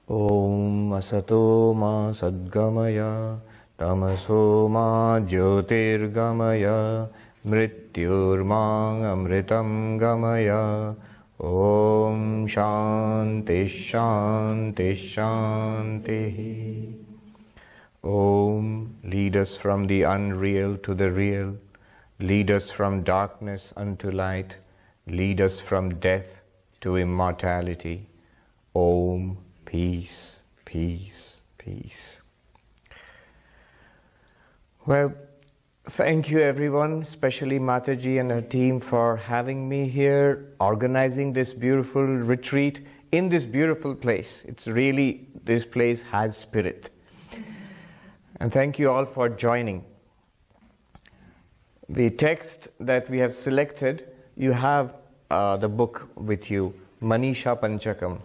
Om Asato Ma Sadgamaya Tamaso Ma Jyotirgamaya Mrityurmang Amritam Gamaya. Om Shanti Shanti Shanti. Om, lead us from the unreal to the real. Lead us from darkness unto light. Lead us from death to immortality. Om, peace, peace, peace. Well, thank you everyone, especially Mataji and her team, for having me here, organizing this beautiful retreat in this beautiful place. It's really, this place has spirit. And thank you all for joining. The text that we have selected, you have the book with you, Manisha Panchakam.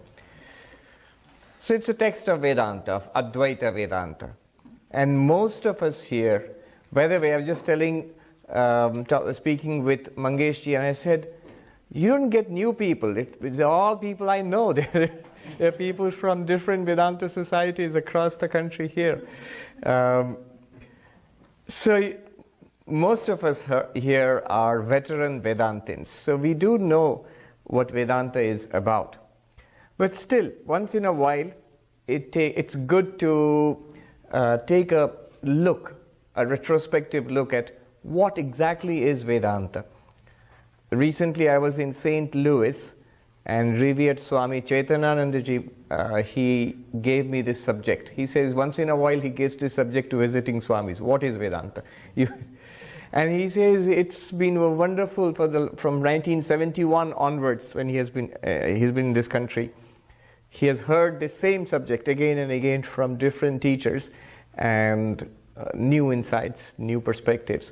So it's a text of Vedanta, of Advaita Vedanta. And most of us here, by the way, I was just speaking with Mangeshji, and I said, you don't get new people. They're all people I know. They're people from different Vedanta societies across the country here. So most of us here are veteran Vedantins. So we do know what Vedanta is about. But still, once in a while, it's good to take a look, a retrospective look at what exactly is Vedanta. Recently, I was in St. Louis, and revered Swami Chaitananandaji, he gave me this subject. He says once in a while he gives this subject to visiting Swamis. What is Vedanta? And he says it's been wonderful from 1971 onwards, when he has been in this country. He has heard the same subject again and again from different teachers, and new insights, new perspectives.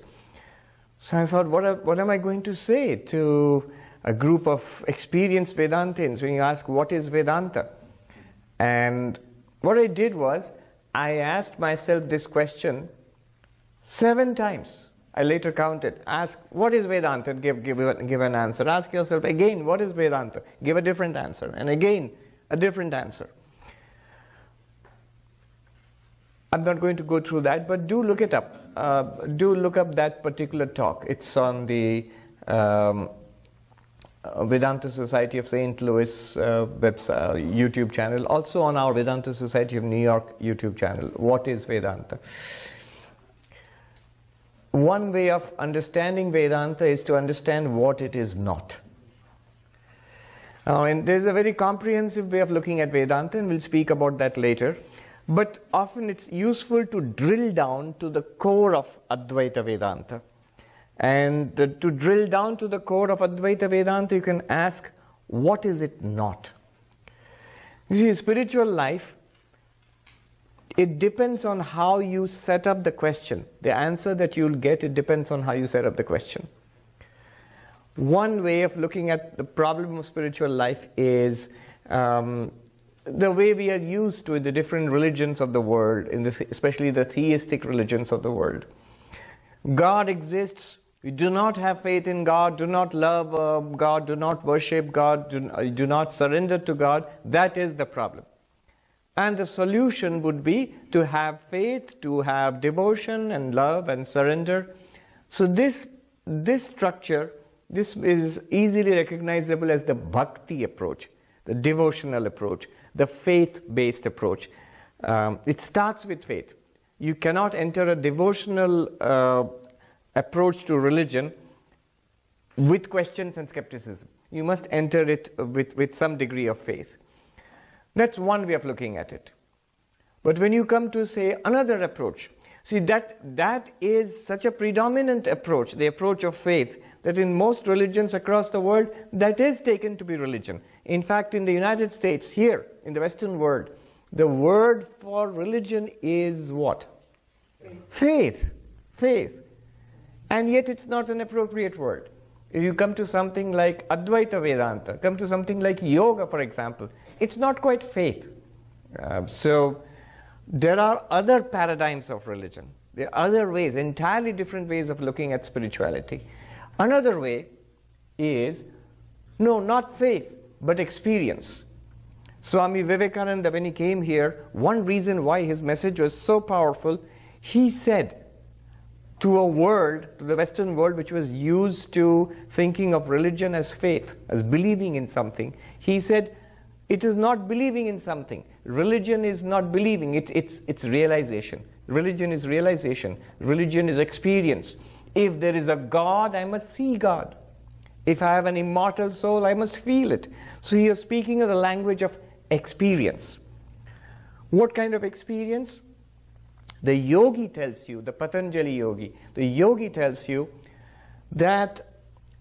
So I thought, what am I going to say to a group of experienced Vedantins when you ask what is Vedanta? And what I did was, I asked myself this question 7 times. I later counted. Ask, what is Vedanta? Give an answer. Ask yourself again, what is Vedanta? Give a different answer. And again, a different answer. I'm not going to go through that, but do look it up. Do look up that particular talk. It's on the Vedanta Society of St. Louis website, YouTube channel, also on our Vedanta Society of New York YouTube channel. What is Vedanta? One way of understanding Vedanta is to understand what it is not. And there's a very comprehensive way of looking at Vedanta, and we'll speak about that later. But often it's useful to drill down to the core of Advaita Vedanta. And to drill down to the core of Advaita Vedanta, you can ask, what is it not? You see, spiritual life, it depends on how you set up the question. The answer that you'll get, it depends on how you set up the question. One way of looking at the problem of spiritual life is the way we are used to in the different religions of the world, especially the theistic religions of the world. God exists. We do not have faith in God, do not love God, do not worship God, do not surrender to God. That is the problem. And the solution would be to have faith, to have devotion and love and surrender. So this structure, this is easily recognizable as the bhakti approach, the devotional approach, the faith-based approach. It starts with faith. You cannot enter a devotional approach to religion with questions and skepticism. You must enter it with some degree of faith. That's one way of looking at it. But when you come to, say, another approach, see, that is such a predominant approach, the approach of faith, that in most religions across the world, that is taken to be religion. In fact, in the United States, here, in the Western world, the word for religion is what? Faith. Faith. And yet it's not an appropriate word. If you come to something like Advaita Vedanta, come to something like yoga, for example, it's not quite faith. So there are other paradigms of religion. There are other ways, entirely different ways of looking at spirituality. Another way is, no, not faith, but experience. Swami Vivekananda, when he came here, one reason why his message was so powerful, he said to a world, to the Western world, which was used to thinking of religion as faith, as believing in something, he said, it is not believing in something. Religion is not believing, it's realization. Religion is realization. Religion is experience. If there is a God, I must see God. If I have an immortal soul, I must feel it. So he is speaking of the language of experience. What kind of experience? The yogi tells you, the Patanjali yogi, the yogi tells you that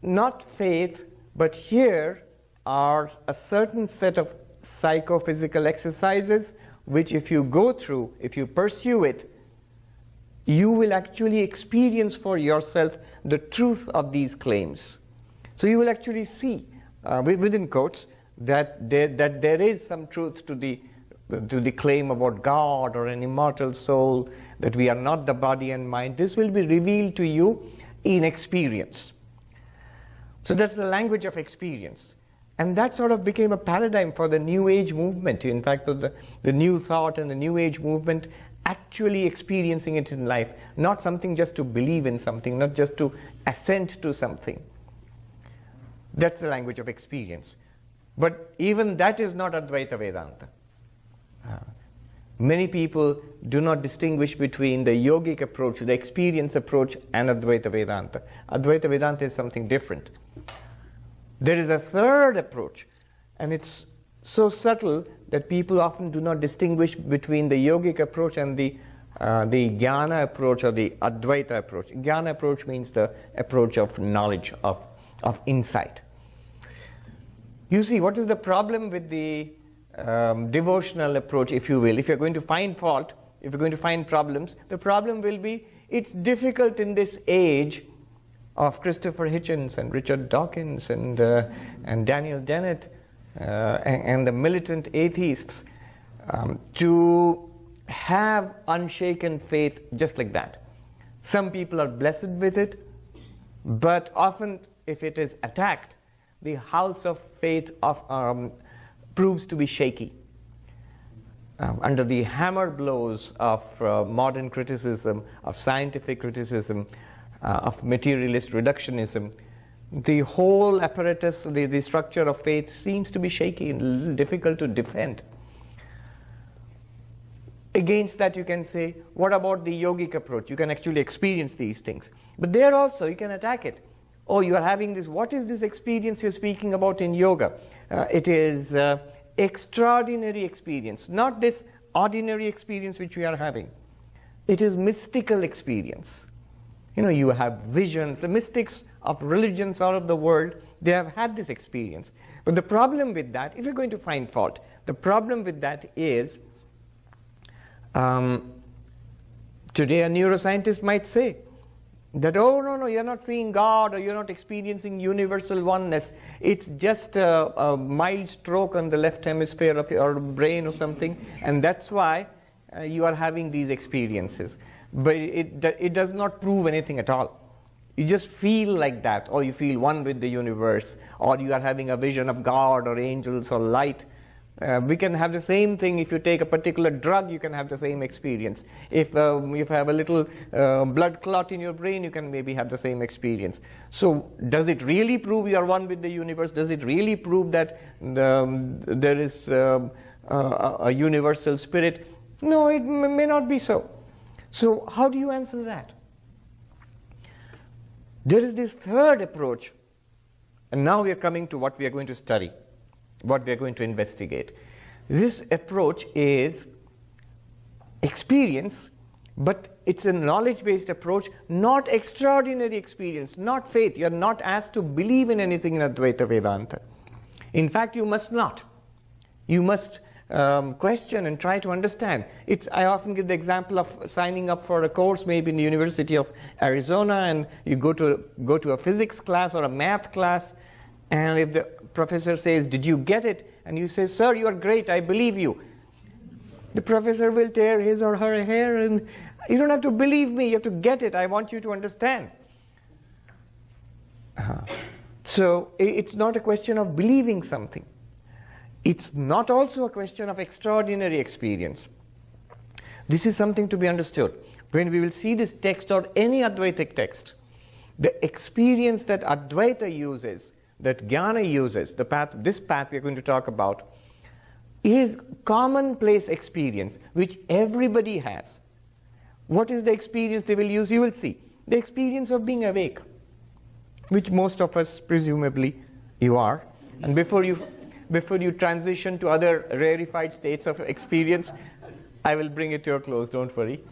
not faith, but here are a certain set of psychophysical exercises which if you go through, if you pursue it, you will actually experience for yourself the truth of these claims. So you will actually see, within quotes, that there is some truth to the claim about God or an immortal soul, that we are not the body and mind. This will be revealed to you in experience. So that's the language of experience. And that sort of became a paradigm for the New Age movement. In fact, the New Thought and the New Age movement actually experiencing it in life, not something just to believe in something, not just to assent to something. That's the language of experience. But even that is not Advaita Vedanta. Many people do not distinguish between the yogic approach, the experience approach, and Advaita Vedanta. Advaita Vedanta is something different. There is a third approach, and it's so subtle that people often do not distinguish between the yogic approach and the jnana approach or the Advaita approach. Jnana approach means the approach of knowledge, of insight. You see, what is the problem with the devotional approach, if you will? If you're going to find fault, if you're going to find problems, the problem will be it's difficult in this age of Christopher Hitchens and Richard Dawkins and Daniel Dennett and the militant atheists to have unshaken faith just like that. Some people are blessed with it, but often if it is attacked, the house of faith proves to be shaky. Under the hammer blows of modern criticism, of scientific criticism, of materialist reductionism, the whole apparatus, the structure of faith seems to be shaky and difficult to defend. Against that you can say, what about the yogic approach? You can actually experience these things. But there also you can attack it. Oh, you are having this, what is this experience you're speaking about in yoga? It is extraordinary experience, not this ordinary experience which we are having. It is mystical experience. You know, you have visions. The mystics of religions all over the world, they have had this experience. But the problem with that, if you're going to find fault, the problem with that is, today a neuroscientist might say that, oh, no, you're not seeing God or you're not experiencing universal oneness. It's just a mild stroke on the left hemisphere of your brain or something, and that's why you are having these experiences. But it does not prove anything at all. You just feel like that, or you feel one with the universe, or you are having a vision of God or angels or light. We can have the same thing. If you take a particular drug, you can have the same experience. If you have a little blood clot in your brain, you can maybe have the same experience. So does it really prove you are one with the universe? Does it really prove that there is a universal spirit? No, it may not be so. So how do you answer that? There is this third approach, and now we are coming to what we are going to study, what we are going to investigate. This approach is experience, but it's a knowledge-based approach, not extraordinary experience, not faith. You are not asked to believe in anything in Advaita Vedanta. In fact, you must not. You must question and try to understand. I often give the example of signing up for a course maybe in the University of Arizona, and you go to a physics class or a math class, and if the professor says, did you get it? And you say, sir, you are great, I believe you. The professor will tear his or her hair, and you don't have to believe me, you have to get it, I want you to understand. So it's not a question of believing something. it's not also a question of extraordinary experience. This is something to be understood. When we will see this text or any Advaitic text, the experience that Advaita uses, that Jnana uses, this path we are going to talk about, is commonplace experience which everybody has. What is the experience they will use? You will see. The experience of being awake, which most of us presumably you are. And before you transition to other rarefied states of experience, I will bring it to your close, don't worry.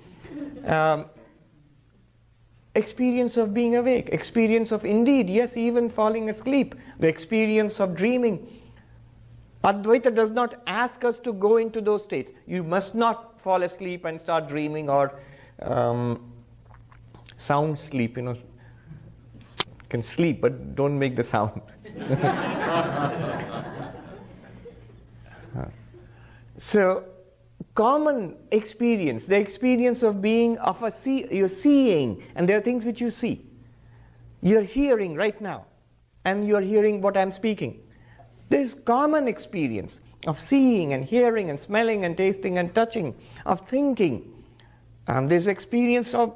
Experience of being awake, experience of indeed, yes, even falling asleep, the experience of dreaming. Advaita does not ask us to go into those states. You must not fall asleep and start dreaming or sound sleep, You can sleep, but don't make the sound. So, common experience, the experience of being you're seeing, and there are things which you see. You're hearing right now, and you're hearing what I'm speaking. There's common experience of seeing and hearing and smelling and tasting and touching, of thinking. There's experience of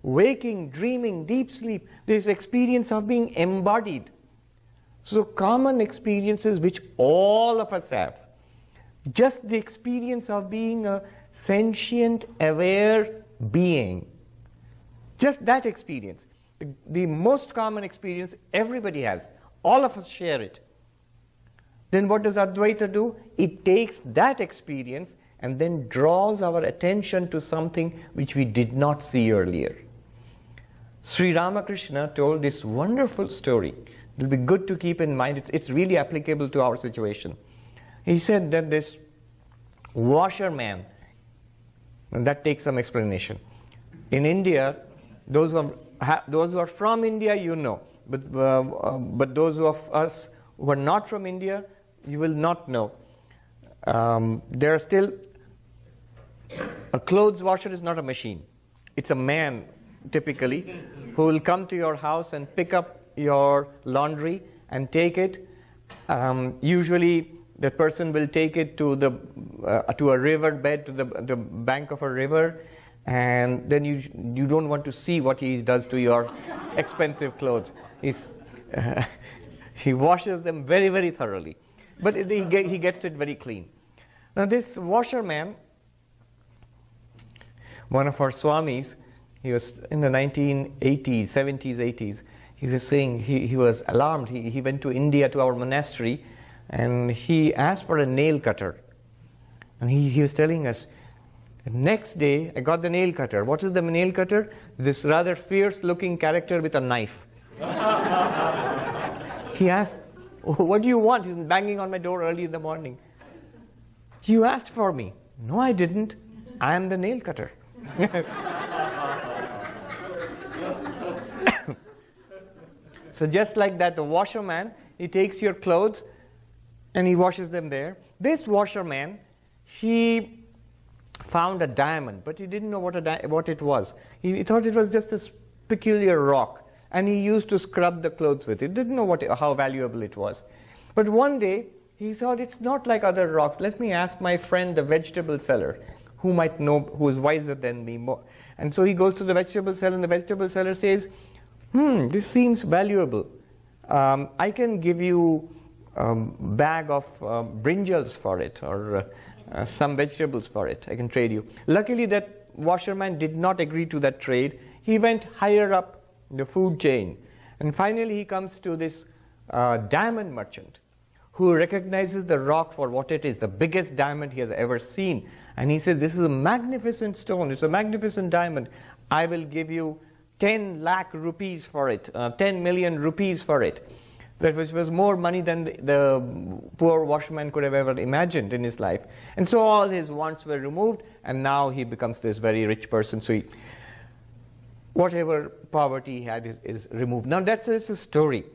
waking, dreaming, deep sleep. There's experience of being embodied. So common experiences which all of us have. Just the experience of being a sentient, aware being. Just that experience. The most common experience everybody has. All of us share it. Then what does Advaita do? It takes that experience and then draws our attention to something which we did not see earlier. Sri Ramakrishna told this wonderful story. It will be good to keep in mind. It's really applicable to our situation. He said that this washerman, and that takes some explanation. In India, those who are from India, you know, but those of us who are not from India, you will not know. There are still, a clothes washer is not a machine. It's a man, typically, who will come to your house and pick up your laundry and take it. Usually, that person will take it to a river bed, to the bank of a river, and then you don't want to see what he does to your expensive clothes. He washes them very, very thoroughly, but he gets it very clean. Now this washerman, one of our Swamis, he was in the 1980s, 70s, 80s. He was saying he was alarmed. He went to India, to our monastery, and he asked for a nail cutter. And he was telling us, the next day I got the nail cutter. What is the nail cutter? This rather fierce looking character with a knife. He asked, what do you want? He's banging on my door early in the morning. You asked for me. No, I didn't. I am the nail cutter. So just like that, the washerman, he takes your clothes and he washes them there. This washerman, he found a diamond, but he didn't know what it was. He thought it was just a peculiar rock, and he used to scrub the clothes with it. He didn't know how valuable it was. But one day, he thought, it's not like other rocks. Let me ask my friend, the vegetable seller, who might know, who is wiser than me more. And so he goes to the vegetable seller, and the vegetable seller says, this seems valuable. I can give you a bag of brinjals for it, or some vegetables for it. I can trade you. Luckily, that washerman did not agree to that trade. He went higher up the food chain. And finally, he comes to this diamond merchant, who recognizes the rock for what it is, the biggest diamond he has ever seen. And he says, this is a magnificent stone, it's a magnificent diamond. I will give you 10 lakh rupees for it, 10 million rupees for it. That which was more money than the poor washerman could have ever imagined in his life. And so all his wants were removed, and now he becomes this very rich person. So whatever poverty he had is removed. Now that's a story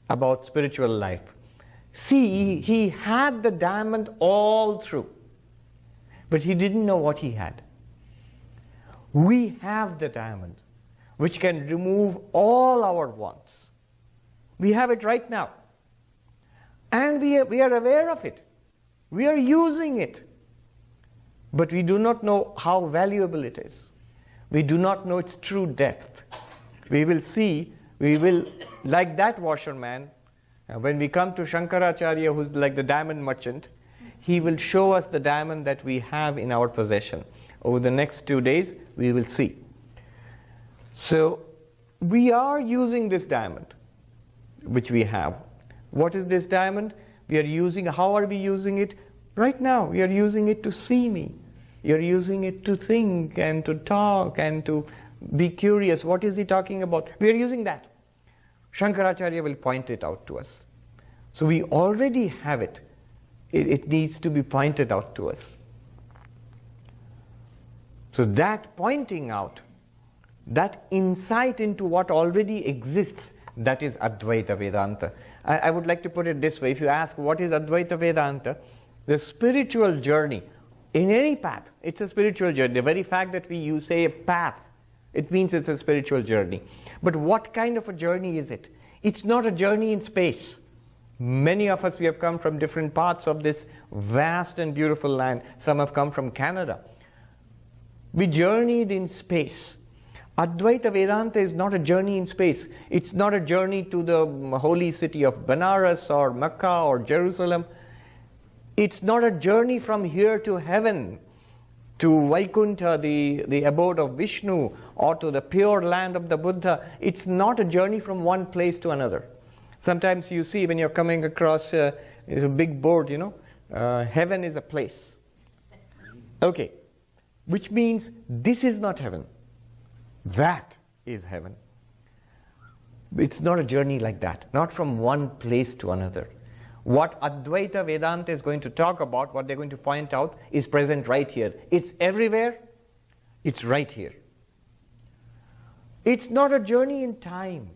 about spiritual life. See, he had the diamond all through, but he didn't know what he had. We have the diamond, which can remove all our wants. We have it right now. And we are aware of it. We are using it. But we do not know how valuable it is. We do not know its true depth. We will see, like that washerman, when we come to Shankaracharya, who's like the diamond merchant, he will show us the diamond that we have in our possession. Over the next 2 days, we will see. So, we are using this diamond, which we have. What is this diamond? We are using, how are we using it? Right now, we are using it to see me. You're using it to think and to talk and to be curious. What is he talking about? We are using that. Shankaracharya will point it out to us. So we already have it. It needs to be pointed out to us. So that pointing out, that insight into what already exists, that is Advaita Vedanta. I would like to put it this way. If you ask what is Advaita Vedanta, the spiritual journey, in any path, it's a spiritual journey. The very fact that you say a path, it means it's a spiritual journey. But what kind of a journey is it? It's not a journey in space. Many of us, we have come from different parts of this vast and beautiful land. Some have come from Canada. We journeyed in space. Advaita Vedanta is not a journey in space. It's not a journey to the holy city of Benares or Mecca or Jerusalem. It's not a journey from here to heaven, to Vaikuntha, the abode of Vishnu, or to the pure land of the Buddha. It's not a journey from one place to another. Sometimes you see when you're coming across a big board, heaven is a place. Okay, which means this is not heaven. That is heaven. It's not a journey like that, not from one place to another. What Advaita Vedanta is going to talk about, what they're going to point out, is present right here. It's everywhere. It's right here. It's not a journey in time.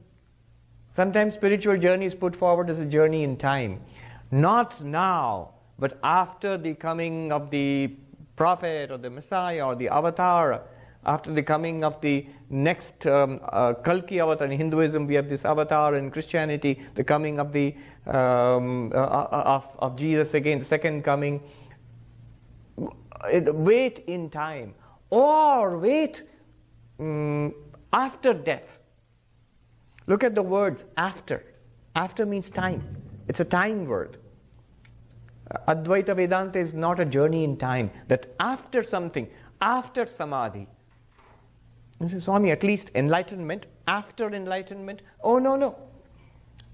Sometimes spiritual journey is put forward as a journey in time. Not now, but after the coming of the prophet or the Messiah or the avatar, after the coming of the next Kalki avatar. In Hinduism, we have this avatar. In Christianity, the coming of the of Jesus again, the second coming. Wait in time, or wait after death. Look at the words after. After means time. It's a time word. Advaita Vedanta is not a journey in time. That after something, after samadhi. You say, Swami, at least enlightenment, after enlightenment? Oh, no.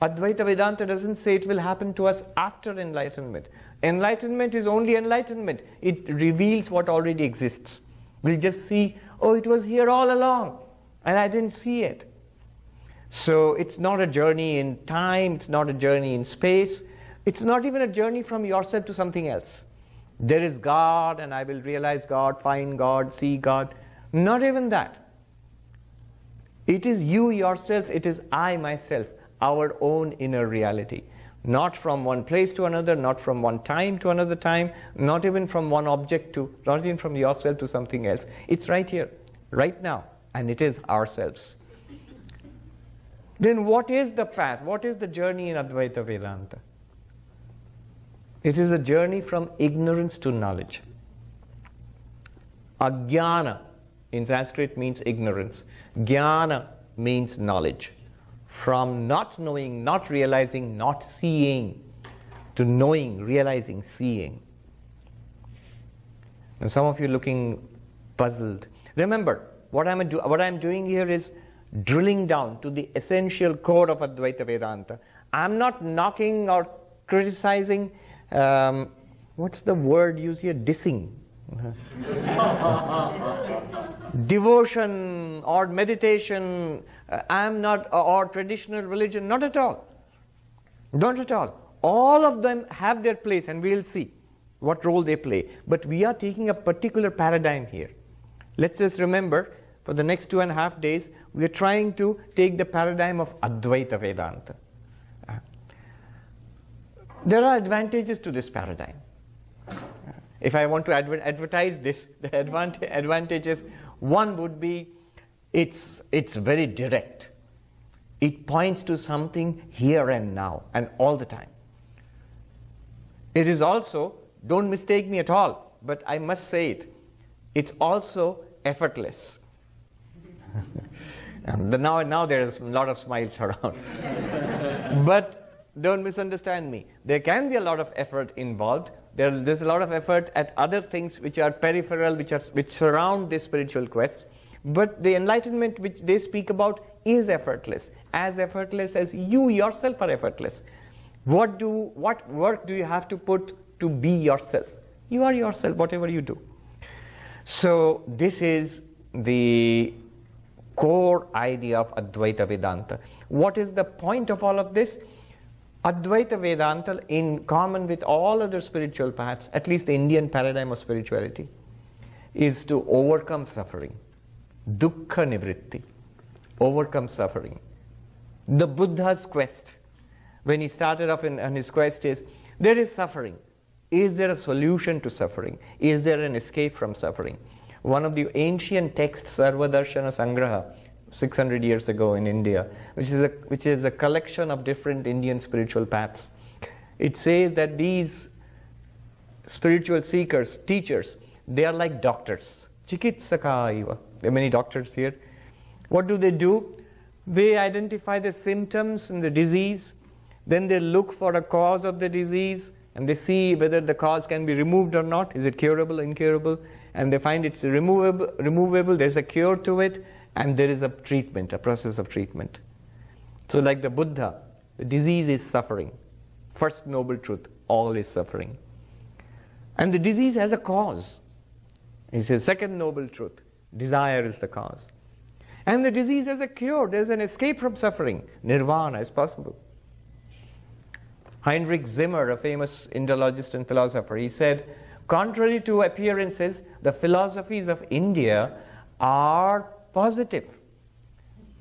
Advaita Vedanta doesn't say it will happen to us after enlightenment. Enlightenment is only enlightenment. It reveals what already exists. We'll just see, oh, it was here all along, and I didn't see it. So it's not a journey in time, it's not a journey in space, it's not even a journey from yourself to something else. There is God, and I will realize God, find God, see God. Not even that. It is you yourself, it is I myself, our own inner reality. Not from one place to another, not from one time to another time, not even from one object to, not even from yourself to something else. It's right here, right now, and it is ourselves. Then what is the path? What is the journey in Advaita Vedanta? It is a journey from ignorance to knowledge. Ajnana in Sanskrit means ignorance. Jnana means knowledge. From not knowing, not realizing, not seeing, to knowing, realizing, seeing. And some of you looking puzzled. Remember, what I'm doing here is drilling down to the essential core of Advaita Vedanta. I'm not knocking or criticizing, what's the word used here? Dissing. Devotion or meditation, or traditional religion, not at all. Not at all. All of them have their place, and we'll see what role they play. But we are taking a particular paradigm here. Let's just remember, for the next 2.5 days, we are trying to take the paradigm of Advaita Vedanta. There are advantages to this paradigm. If I want to advertise this, the advantages, one would be it's very direct. It points to something here and now and all the time. It is also, don't mistake me at all, but I must say it, it's also effortless. Now there's a lot of smiles around. But don't misunderstand me. There can be a lot of effort involved. There's a lot of effort at other things which are peripheral, which surround this spiritual quest. But the enlightenment which they speak about is effortless as you yourself are effortless. What work do you have to put to be yourself? You are yourself, whatever you do. So this is the core idea of Advaita Vedanta. What is the point of all of this? Advaita Vedanta, in common with all other spiritual paths, at least the Indian paradigm of spirituality, is to overcome suffering. Dukkha nivritti. Overcome suffering. The Buddha's quest, when he started off on his quest, is there is suffering. Is there a solution to suffering? Is there an escape from suffering? One of the ancient texts, Sarvadarshana Sangraha, 600 years ago in India, which is a collection of different Indian spiritual paths. It says that these spiritual seekers, teachers, they are like doctors. Chikitsaka iva. There are many doctors here. What do? They identify the symptoms and the disease. Then they look for a cause of the disease, and they see whether the cause can be removed or not. Is it curable, incurable? And they find it's removable, there's a cure to it, and there is a treatment, a process of treatment. So like the Buddha, the disease is suffering. First noble truth, all is suffering. And the disease has a cause. He says, second noble truth, desire is the cause. And the disease has a cure, there's an escape from suffering. Nirvana is possible. Heinrich Zimmer, a famous Indologist and philosopher, he said, contrary to appearances, the philosophies of India are positive.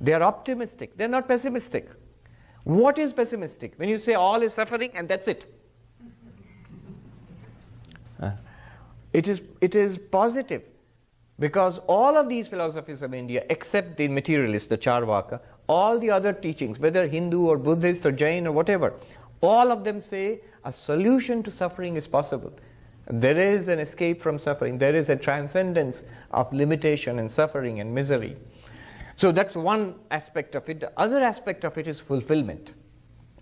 They are optimistic. They are not pessimistic. What is pessimistic? When you say all is suffering and that's it. It is positive, because all of these philosophies of India, except the materialist, the Charvaka, all the other teachings, whether Hindu or Buddhist or Jain or whatever, all of them say a solution to suffering is possible. There is an escape from suffering. There is a transcendence of limitation and suffering and misery. So that's one aspect of it. The other aspect of it is fulfillment.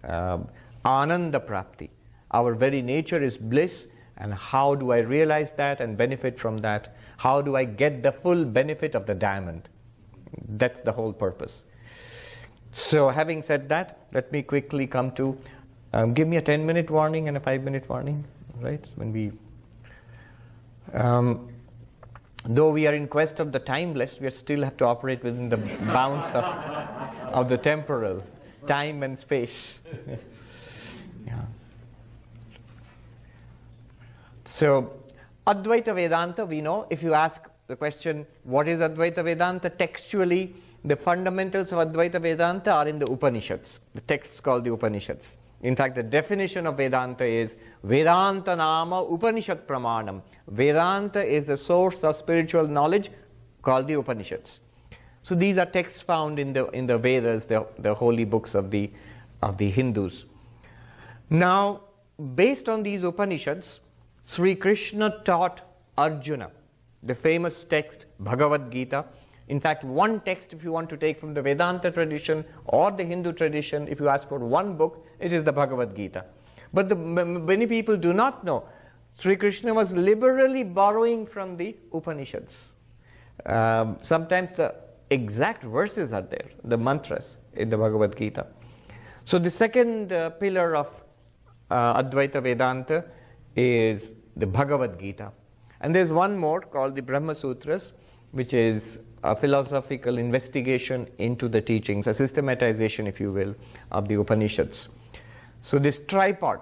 Ananda prapti. Our very nature is bliss, and how do I realize that and benefit from that? How do I get the full benefit of the diamond? That's the whole purpose. So having said that, let me quickly come to give me a 10-minute warning and a 5-minute warning, right? When we, though we are in quest of the timeless, we still have to operate within the bounds of the temporal, time and space. Yeah. So, Advaita Vedanta, we know, if you ask the question, what is Advaita Vedanta? Textually, the fundamentals of Advaita Vedanta are in the Upanishads. The texts called the Upanishads. In fact, the definition of Vedanta is Vedanta Nama Upanishad Pramanam. Vedanta is the source of spiritual knowledge called the Upanishads. So these are texts found in the Vedas, the holy books of the Hindus. Now, based on these Upanishads, Sri Krishna taught Arjuna the famous text Bhagavad Gita. In fact, one text, if you want to take from the Vedanta tradition or the Hindu tradition, if you ask for one book, it is the Bhagavad Gita. But many people do not know. Sri Krishna was liberally borrowing from the Upanishads. Sometimes the exact verses are there, the mantras in the Bhagavad Gita. So the second pillar of Advaita Vedanta is the Bhagavad Gita. And there's one more called the Brahma Sutras, which is a philosophical investigation into the teachings, a systematization, if you will, of the Upanishads. So this tripod,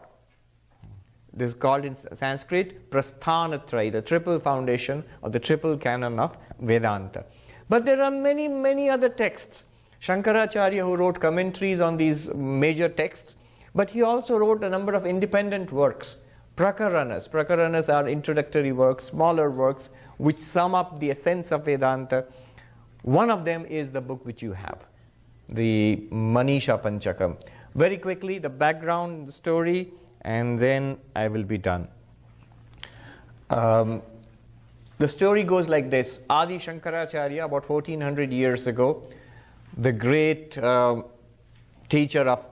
this is called in Sanskrit Prasthanatraya, the triple foundation or the triple canon of Vedanta. But there are many, many other texts. Shankaracharya, who wrote commentaries on these major texts, but he also wrote a number of independent works. Prakaranas. Prakaranas are introductory works, smaller works, which sum up the essence of Vedanta. One of them is the book which you have, the Manisha Panchakam. Very quickly, the background story, and then I will be done. The story goes like this. Adi Shankaracharya, about 1400 years ago, the great teacher of,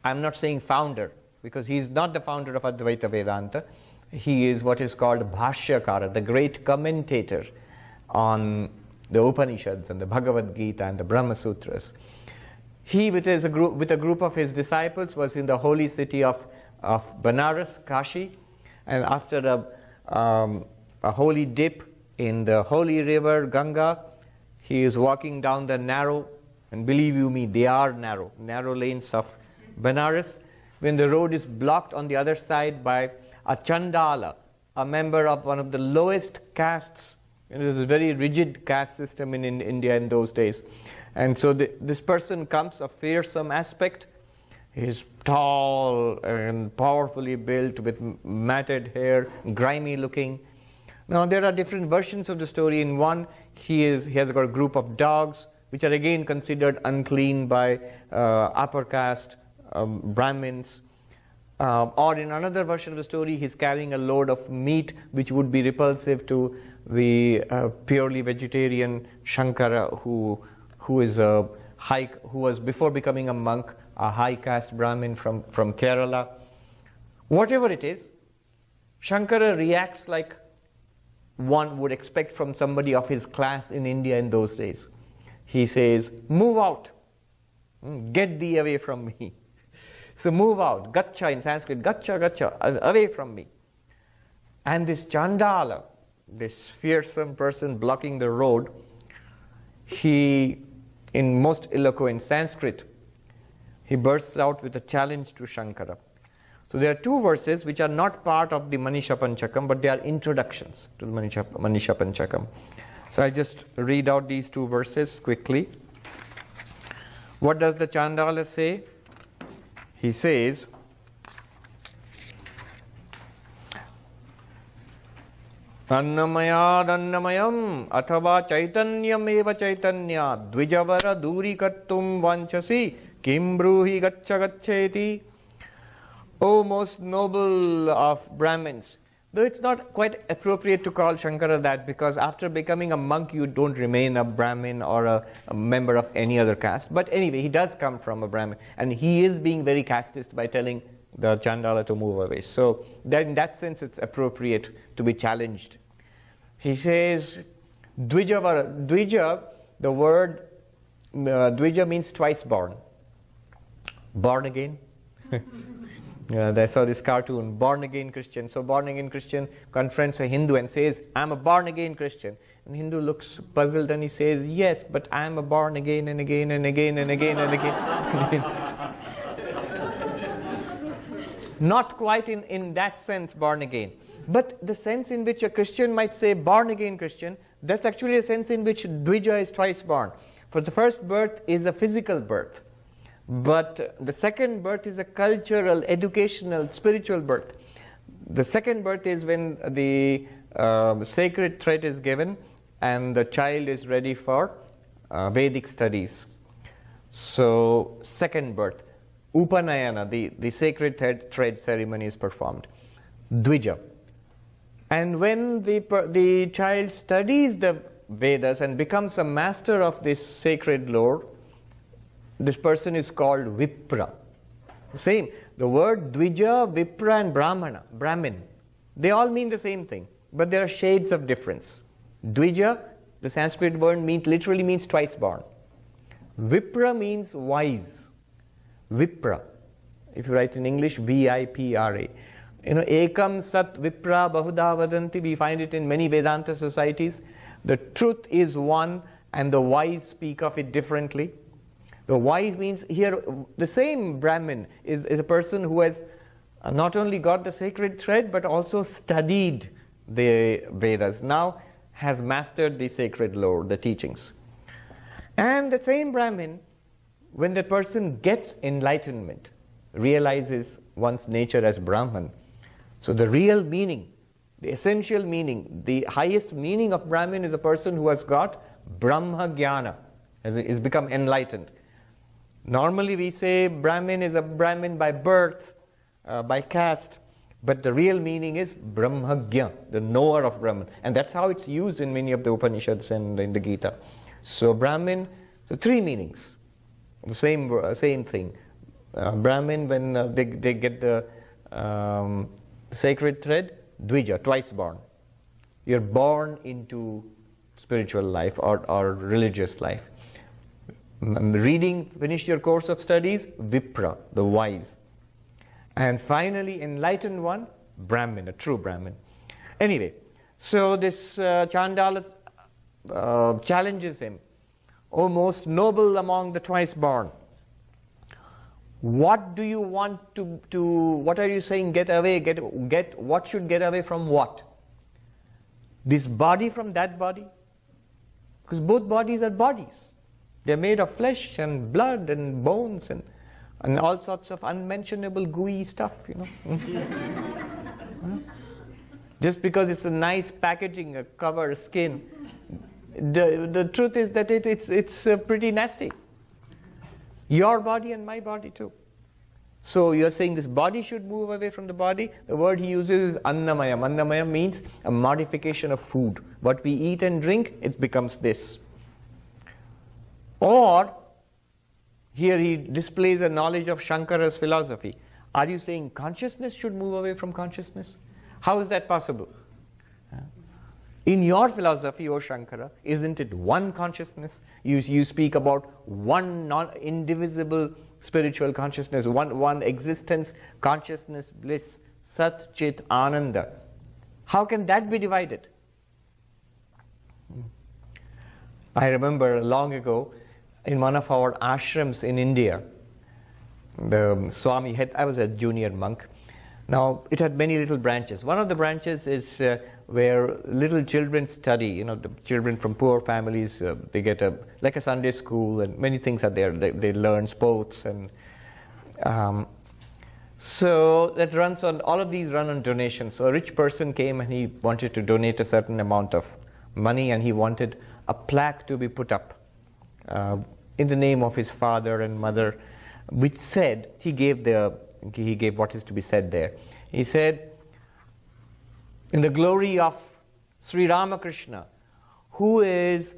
I'm not saying founder, because he is not the founder of Advaita Vedanta. He is what is called Bhashyakara, the great commentator on the Upanishads and the Bhagavad Gita and the Brahma Sutras. He, with a group of his disciples, was in the holy city of Banaras, Kashi, and after a holy dip in the holy river Ganga, he is walking down the narrow, and believe you me, they are narrow lanes of Banaras, when the road is blocked on the other side by a Chandala, a member of one of the lowest castes. It was a very rigid caste system in India in those days. And so this person comes of fearsome aspect. He's tall and powerfully built with matted hair, grimy looking. Now there are different versions of the story. In one, he has got a group of dogs, which are again considered unclean by upper caste Brahmins. Or in another version of the story, he's carrying a load of meat which would be repulsive to the purely vegetarian Shankara, who was before becoming a monk, a high caste Brahmin from Kerala. Whatever it is, Shankara reacts like one would expect from somebody of his class in India in those days. He says, "Move out, get thee away from me." So move out, gacha in Sanskrit, gacha, away from me. And this Chandala, this fearsome person blocking the road, he, in most eloquent Sanskrit, he bursts out with a challenge to Shankara. So there are two verses which are not part of the Manisha Panchakam, but they are introductions to the Manisha Panchakam. So I'll just read out these two verses quickly. What does the Chandala say? He says, Annamaya Annamayam Athava Chaitanyam Eva Chaitanya Dvijavara Duri Kartum Vanchasi Kim Bruhi Gacha Gacheti. O most noble of Brahmins. Though it's not quite appropriate to call Shankara that, because after becoming a monk you don't remain a Brahmin or a member of any other caste. But anyway, he does come from a Brahmin, and he is being very casteist by telling the Chandala to move away. So that in that sense it's appropriate to be challenged. He says, Dvijavara. Dvija, the word Dvija means twice born. Born again. I saw this cartoon, born again Christian. So born again Christian confronts a Hindu and says, "I'm a born again Christian." And Hindu looks puzzled and he says, "Yes, but I'm a born again and again and again and again and again." Not quite in that sense born again. But the sense in which a Christian might say born again Christian, that's actually a sense in which Dvija is twice born. For the first birth is a physical birth. But the second birth is a cultural, educational, spiritual birth. The second birth is when the sacred thread is given and the child is ready for Vedic studies. So, second birth. Upanayana, the sacred thread ceremony is performed. Dvija. And when the child studies the Vedas and becomes a master of this sacred lore, this person is called Vipra. Same. The word Dvija, Vipra and Brahmin, they all mean the same thing, but there are shades of difference. Dvija, the Sanskrit word literally means twice born. Vipra means wise. Vipra. If you write in English, Vipra. Ekam Sat Vipra Bahuda Vadanti, we find it in many Vedanta societies. The truth is one and the wise speak of it differently. The wise means here, the same Brahmin is a person who has not only got the sacred thread, but also studied the Vedas, now has mastered the sacred lore, the teachings. And the same Brahmin, when the person gets enlightenment, realizes one's nature as Brahman. So the real meaning, the essential meaning, the highest meaning of Brahmin is a person who has got Brahma Jnana, has become enlightened. Normally we say Brahmin is a Brahmin by birth, by caste, but the real meaning is Brahmagya, the knower of Brahman. And that's how it's used in many of the Upanishads and in the Gita. So Brahmin, so three meanings, the same thing. Brahmin, when they get the sacred thread, Dvija, twice born. You're born into spiritual life or religious life. Reading, finish your course of studies, Vipra, the wise. And finally, enlightened one, Brahmin, a true Brahmin. Anyway, so this Chandala challenges him. O most noble among the twice born, what do you want to what are you saying, get away, what should get away from what? This body from that body? Because both bodies are bodies. They're made of flesh and blood and bones and all sorts of unmentionable gooey stuff, Just because it's a nice packaging, a cover, a skin, the truth is that it's pretty nasty. Your body and my body too. So you're saying this body should move away from the body. The word he uses is annamayam. Annamayam means a modification of food. What we eat and drink, it becomes this. Or, here he displays a knowledge of Shankara's philosophy. Are you saying consciousness should move away from consciousness? How is that possible? In your philosophy, O Shankara, isn't it one consciousness? You speak about one indivisible spiritual consciousness, one existence, consciousness, bliss, Sat Chit Ananda. How can that be divided? I remember long ago, in one of our ashrams in India, the Swami had, I was a junior monk. Now, it had many little branches. One of the branches is where little children study, the children from poor families, they get like a Sunday school, and many things are there. They learn sports, and so that runs on, all of these run on donations. So a rich person came and he wanted to donate a certain amount of money, and he wanted a plaque to be put up in the name of his father and mother, which said, he gave what is to be said there. He said, in the glory of Sri Ramakrishna, who has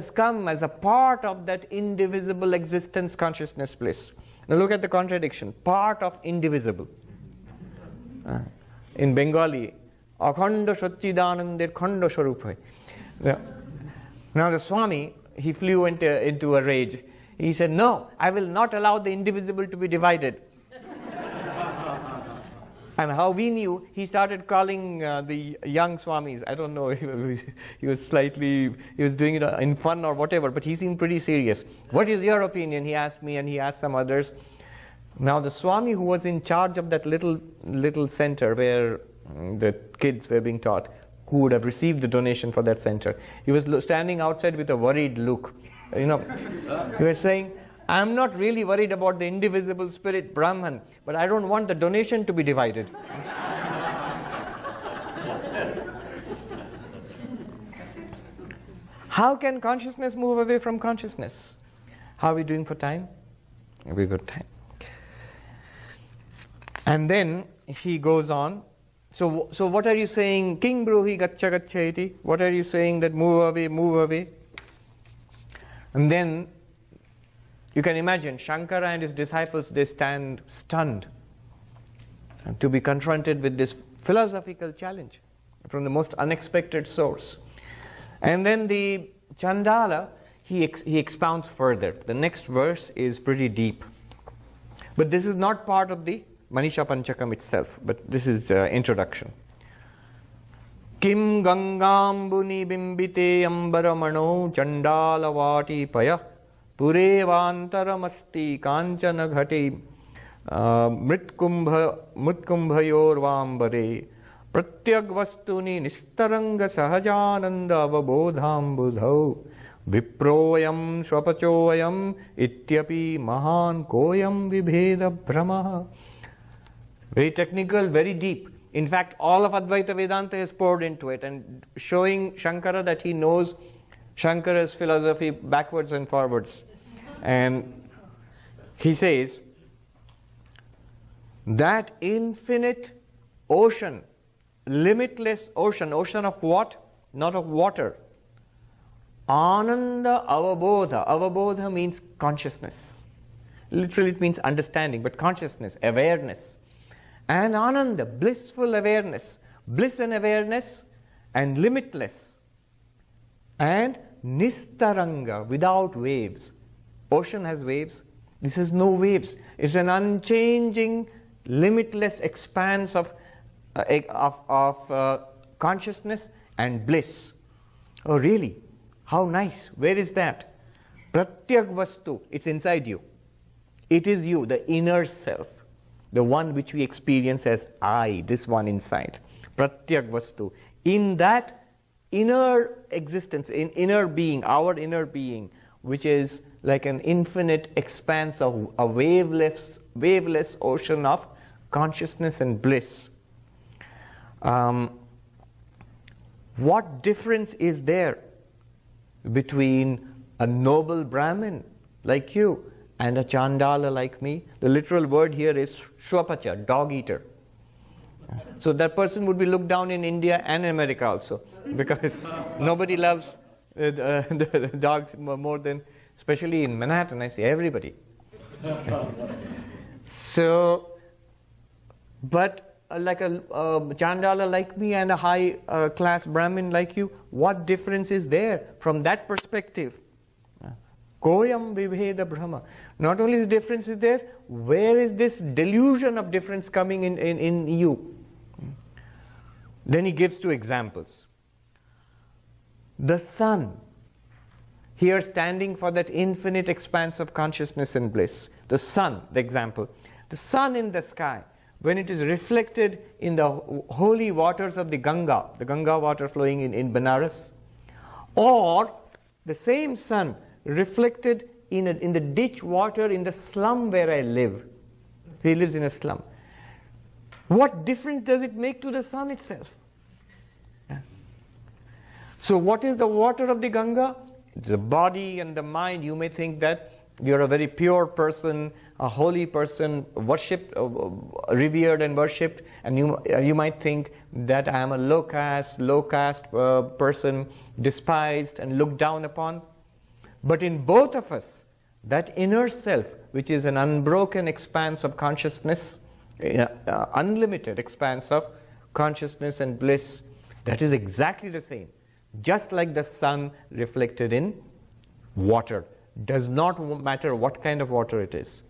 come as a part of that indivisible existence, consciousness, bliss. Now look at the contradiction. Part of indivisible. In Bengali, Akhanda Satchidanandir Khanda Swarupai. Now the Swami, he flew into a rage. He said, no, I will not allow the indivisible to be divided. And how we knew, he started calling the young Swamis. I don't know, he was doing it in fun or whatever, but he seemed pretty serious. What is your opinion? He asked me, and he asked some others. Now the Swami, who was in charge of that little center where the kids were being taught, who would have received the donation for that center, he was standing outside with a worried look. He was saying, I'm not really worried about the indivisible spirit Brahman, but I don't want the donation to be divided. How can consciousness move away from consciousness? How are we doing for time? We got time. And then he goes on. So what are you saying? King bruhi gaccha gaccha iti. What are you saying that move away, move away? And then you can imagine Shankara and his disciples, they stand stunned to be confronted with this philosophical challenge from the most unexpected source. And then the Chandala, he expounds further. The next verse is pretty deep. But this is not part of the Manisha Panchakam itself, but this is the introduction. Kim Gangambuni Bimbite Ambaramano Chandala Vati Paya Purevantaramasti Kanchana Ghati Mritkumbhayorvambare Pratyagvastuni Nistaranga Sahajananda Avabodhambudhau Viproyam Swapachoyam Ityapi Mahan Koyam Vibheda Brahma. Very technical, very deep. In fact, all of Advaita Vedanta is poured into it and showing Shankara that he knows Shankara's philosophy backwards and forwards. And he says, That infinite ocean, limitless ocean, ocean of what? Not of water. Ananda avabodha. Avabodha means consciousness. Literally it means understanding, but consciousness, awareness. And ananda, blissful awareness, bliss and awareness, and limitless. And nistaranga, without waves. Ocean has waves. This has no waves. It's an unchanging, limitless expanse of consciousness and bliss. Oh, really? How nice. Where is that? Pratyak vastu. It's inside you. It is you, the inner self, the one which we experience as I, this one inside. Pratyak vastu. In that inner existence, in inner being, our inner being, which is like an infinite expanse of a waveless ocean of consciousness and bliss. What difference is there between a noble Brahmin like you and a Chandala like me? The literal word here is Shwapacha, dog eater. So that person would be looked down in India and America also, because nobody loves the dogs more than, especially in Manhattan, I see everybody. So, but like a Chandala like me and a high class Brahmin like you, what difference is there from that perspective? Koyam vibheda brahma. Not only is difference is there, where is this delusion of difference coming in you? Then he gives two examples. The sun, here standing for that infinite expanse of consciousness and bliss. The sun, the example. The sun in the sky, when it is reflected in the holy waters of the Ganga water flowing in Benares, or the same sun reflected in the ditch water in the slum where I live. He lives in a slum. What difference does it make to the sun itself? Yeah. So what is the water of the Ganga? It's the body and the mind. You may think that you're a very pure person, a holy person, worshipped, revered and worshipped, and you might think that I am a low caste person, despised and looked down upon. But in both of us, that inner self, which is an unbroken expanse of consciousness, unlimited expanse of consciousness and bliss, that is exactly the same. Just like the sun reflected in water. Does not matter what kind of water it is.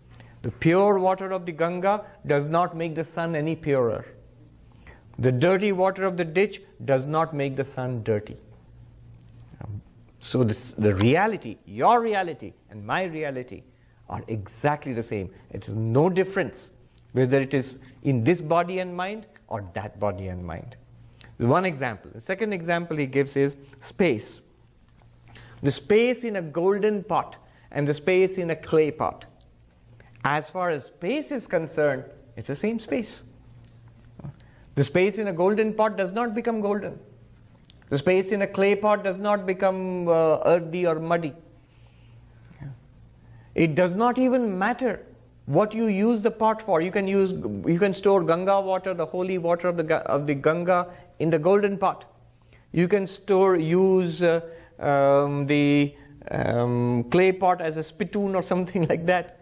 The pure water of the Ganga does not make the sun any purer. The dirty water of the ditch does not make the sun dirty. So the reality, your reality and my reality are exactly the same. It is no difference whether it is in this body and mind or that body and mind. One example. The second example he gives is space. The space in a golden pot and the space in a clay pot. As far as space is concerned, it's the same space. The space in a golden pot does not become golden. The space in a clay pot does not become earthy or muddy. It does not even matter what you use the pot for. You can store Ganga water, the holy water of the Ganga, in the golden pot. You can use the clay pot as a spittoon or something like that.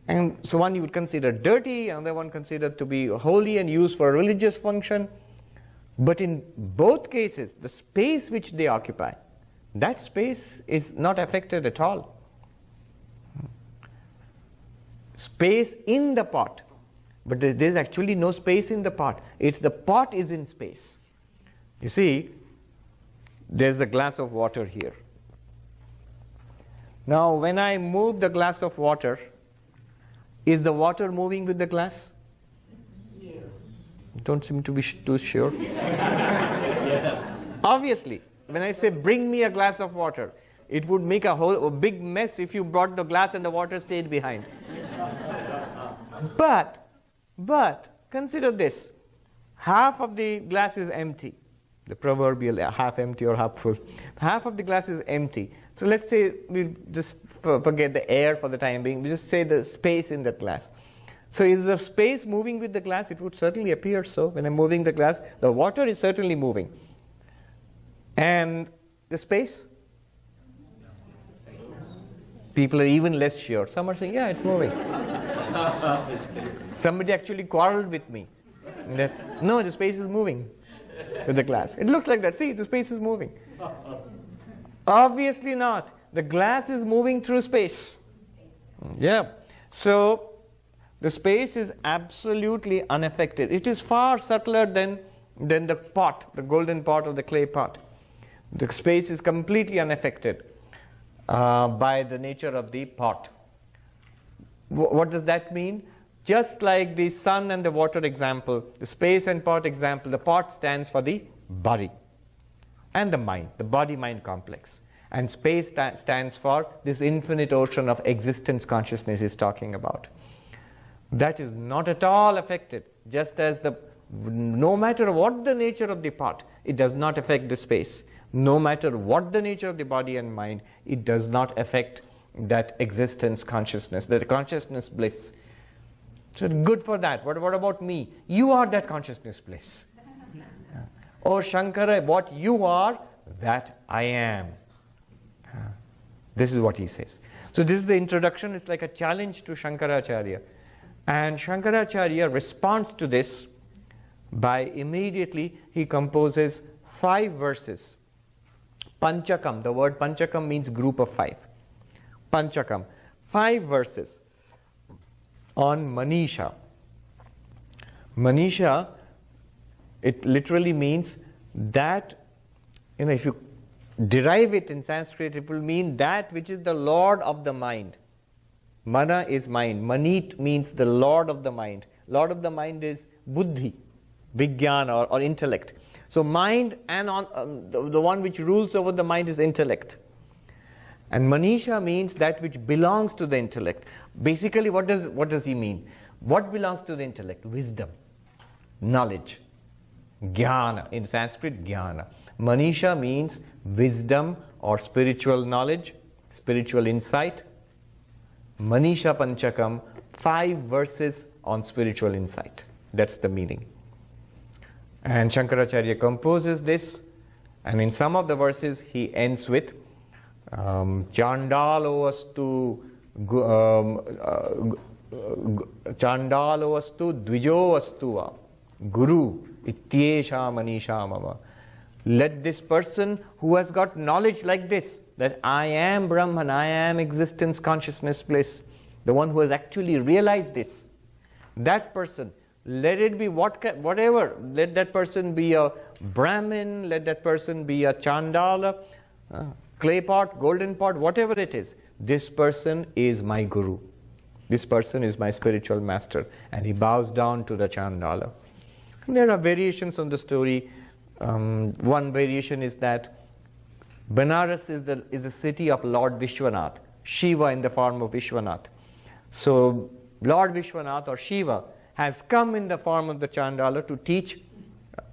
And so one you would consider dirty, another one considered to be holy and used for a religious function. But in both cases, the space which they occupy, that space is not affected at all. Space in the pot, but there is actually no space in the pot. It's the pot is in space. You see, there's a glass of water here. Now, when I move the glass of water, is the water moving with the glass? Yes. Don't seem to be too sure. Yes. Obviously, when I say bring me a glass of water, it would make a big mess if you brought the glass and the water stayed behind. But consider this. Half of the glass is empty. The proverbial half empty or half full. Half of the glass is empty. So let's say we just forget the air for the time being. We just say the space in that glass. So is the space moving with the glass? It would certainly appear so. When I'm moving the glass, the water is certainly moving. And the space? People are even less sure. Some are saying, yeah, it's moving. Somebody actually quarreled with me. That, no, the space is moving with the glass. It looks like that. See, the space is moving. Obviously not. The glass is moving through space. Yeah. So the space is absolutely unaffected. It is far subtler than the pot, the golden pot or the clay pot. The space is completely unaffected by the nature of the pot. What does that mean? Just like the sun and the water example, the space and pot example, the pot stands for the body and the mind, the body-mind complex. And space stands for this infinite ocean of existence consciousness is talking about. That is not at all affected, just as no matter what the nature of the pot, it does not affect the space. No matter what the nature of the body and mind, it does not affect that existence consciousness, that consciousness bliss. So good for that. What about me? You are that consciousness bliss. Oh Shankara, what you are, that I am. This is what he says. So this is the introduction. It's like a challenge to Shankaracharya. And Shankaracharya responds to this by immediately he composes 5 verses. Panchakam, the word Panchakam means group of 5. Panchakam, 5 verses on Manisha. Manisha, it literally means that, if you derive it in Sanskrit, it will mean that which is the lord of the mind. Mana is mind. Manit means the lord of the mind. Lord of the mind is buddhi, vijnana or intellect. So mind and the one which rules over the mind is intellect. And Manisha means that which belongs to the intellect. Basically, what does he mean? What belongs to the intellect? Wisdom, knowledge, jnana. In Sanskrit, jnana. Manisha means wisdom or spiritual knowledge, spiritual insight. Manisha Panchakam, 5 verses on spiritual insight. That's the meaning. And Shankaracharya composes this, and in some of the verses he ends with Chandalo astu Dvijo astuva Guru ityesha manisha mama. Let this person who has got knowledge like this, that I am Brahman, I am existence, consciousness, bliss, the one who has actually realized this, that person, let it be whatever, let that person be a Brahmin, let that person be a Chandala, clay pot, golden pot, whatever it is, this person is my Guru. This person is my spiritual master. And he bows down to the Chandala. And there are variations on the story. One variation is that Benares is the city of Lord Vishwanath, Shiva in the form of Vishwanath. So Lord Vishwanath or Shiva has come in the form of the Chandala to teach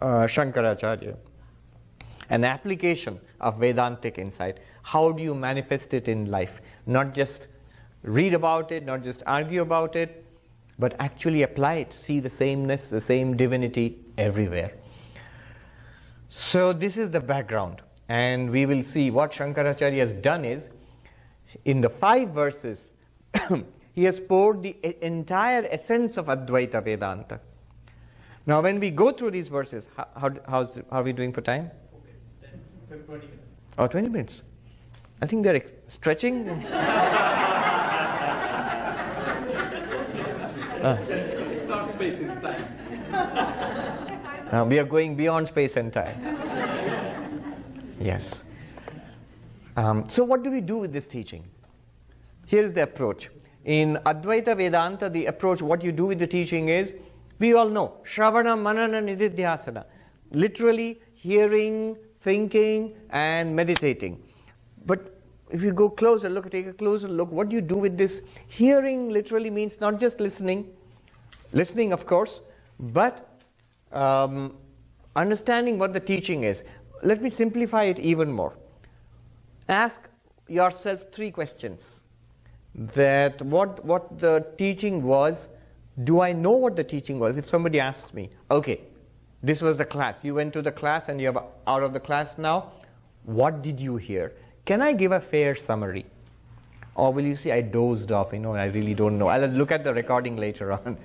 Shankaracharya an application of Vedantic insight. How do you manifest it in life? Not just read about it, not just argue about it, but actually apply it, see the sameness, the same divinity everywhere. So this is the background, and we will see what Shankaracharya has done is, in the 5 verses, he has poured the entire essence of Advaita Vedanta. Now when we go through these verses, how are we doing for time? 20 minutes. Oh, 20 minutes. I think they're stretching. It's not space, it's time. We are going beyond space and time. Yes. So what do we do with this teaching? Here is the approach. In Advaita Vedanta, the approach, what you do with the teaching is, we all know, Shravana, Manana, Nididhyasana. Literally hearing, thinking, and meditating. But if you go closer, take a closer look, what do you do with this? Hearing literally means not just listening, of course, but understanding what the teaching is. Let me simplify it even more. Ask yourself 3 questions. That what the teaching was Do I know what the teaching was? If somebody asks me, okay, this was the class. You went to the class and you're out of the class now. What did you hear? Can I give a fair summary? Or will you say, I dozed off, I really don't know. I'll look at the recording later on.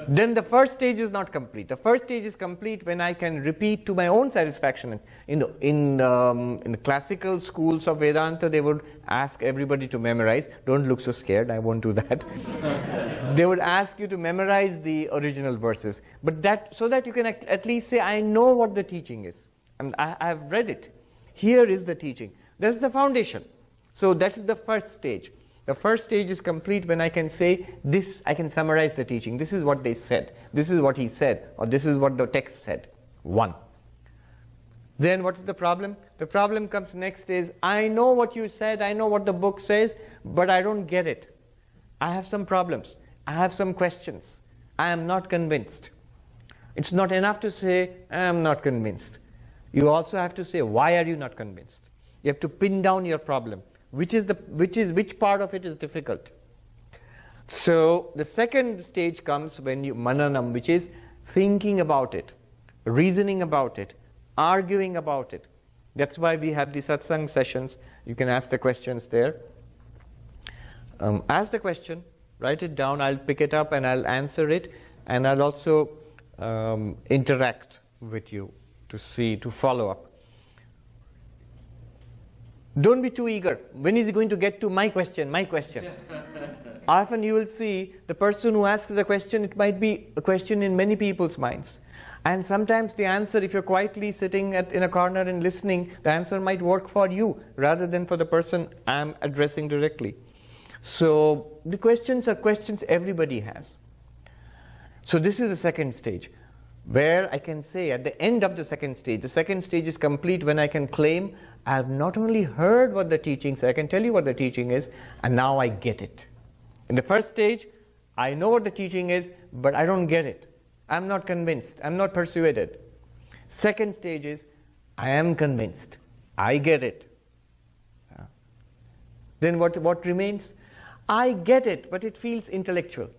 Then the first stage is not complete. The first stage is complete when I can repeat to my own satisfaction. In the classical schools of Vedanta, they would ask everybody to memorize. Don't look so scared, I won't do that. They would ask you to memorize the original verses. But so that you can at least say, I know what the teaching is. And I have read it. Here is the teaching. That's the foundation. So that is the first stage. The first stage is complete when I can say, this, I can summarize the teaching. This is what they said. This is what he said. Or this is what the text said. 1. Then what is the problem? The problem comes next is, I know what you said, I know what the book says, but I don't get it. I have some problems. I have some questions. I am not convinced. It's not enough to say, I am not convinced. You also have to say, why are you not convinced? You have to pin down your problem. Which part of it is difficult? So the second stage comes when you mananam, which is thinking about it, reasoning about it, arguing about it. That's why we have the satsang sessions. You can ask the questions there. Ask the question, write it down, I'll pick it up and I'll answer it, and I'll also interact with you to follow up. Don't be too eager. When is he going to get to my question, my question? Often you will see the person who asks the question, it might be a question in many people's minds. And sometimes the answer, if you're quietly sitting in a corner and listening, the answer might work for you rather than for the person I'm addressing directly. So the questions are questions everybody has. So this is the second stage, where I can say at the end of the second stage is complete when I can claim I have not only heard what the teaching says, I can tell you what the teaching is, and now I get it. In the first stage, I know what the teaching is, but I don't get it. I'm not convinced. I'm not persuaded. Second stage is, I am convinced. I get it. Then what remains? I get it, but it feels intellectual.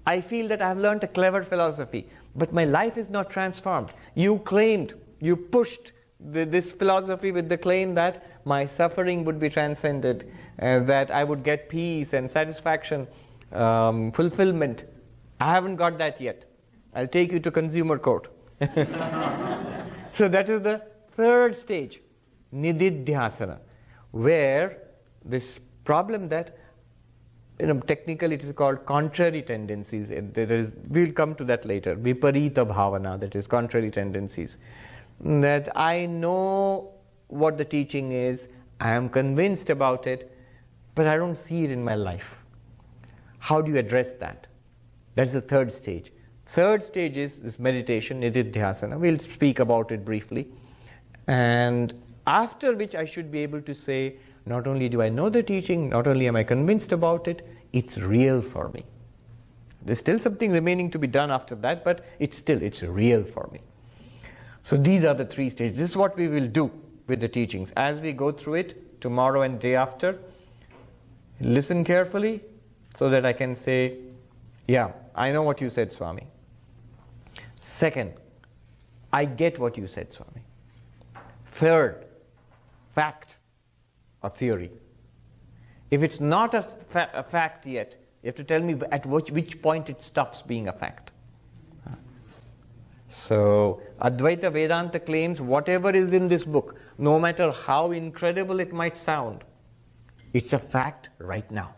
I feel that I have learned a clever philosophy, but my life is not transformed. You claimed, you pushed this philosophy with the claim that my suffering would be transcended, that I would get peace and satisfaction, fulfillment. I haven't got that yet. I'll take you to consumer court. So that is the third stage, nididhyasana, where this problem that, technically it is called contrary tendencies. We'll come to that later. Viparita bhavana, that is contrary tendencies. That I know what the teaching is, I am convinced about it, but I don't see it in my life. How do you address that? That's the third stage. Third stage is this meditation, nididhyasana. We'll speak about it briefly. And after which I should be able to say, not only do I know the teaching, not only am I convinced about it, it's real for me. There's still something remaining to be done after that, but it's real for me. So these are the three stages. This is what we will do with the teachings. As we go through it, tomorrow and day after, listen carefully so that I can say, yeah, I know what you said, Swami. Second, I get what you said, Swami. Third, fact or theory. If it's not a fact yet, you have to tell me at which point it stops being a fact. So Advaita Vedanta claims whatever is in this book, no matter how incredible it might sound, it's a fact right now.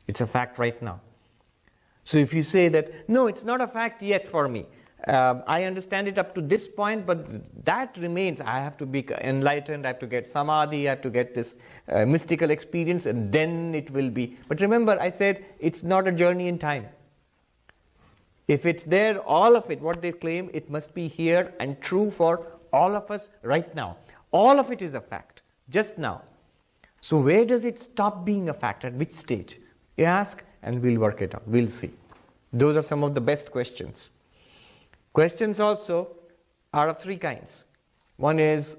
It's a fact right now. So if you say that, no, it's not a fact yet for me, I understand it up to this point, but that remains. I have to be enlightened, I have to get samadhi, I have to get this mystical experience, and then it will be. But remember, I said it's not a journey in time. If it's there, all of it, what they claim, it must be here and true for all of us right now. All of it is a fact, just now. So where does it stop being a fact? At which stage? You ask and we'll work it out. We'll see. Those are some of the best questions. Questions also are of three kinds. One is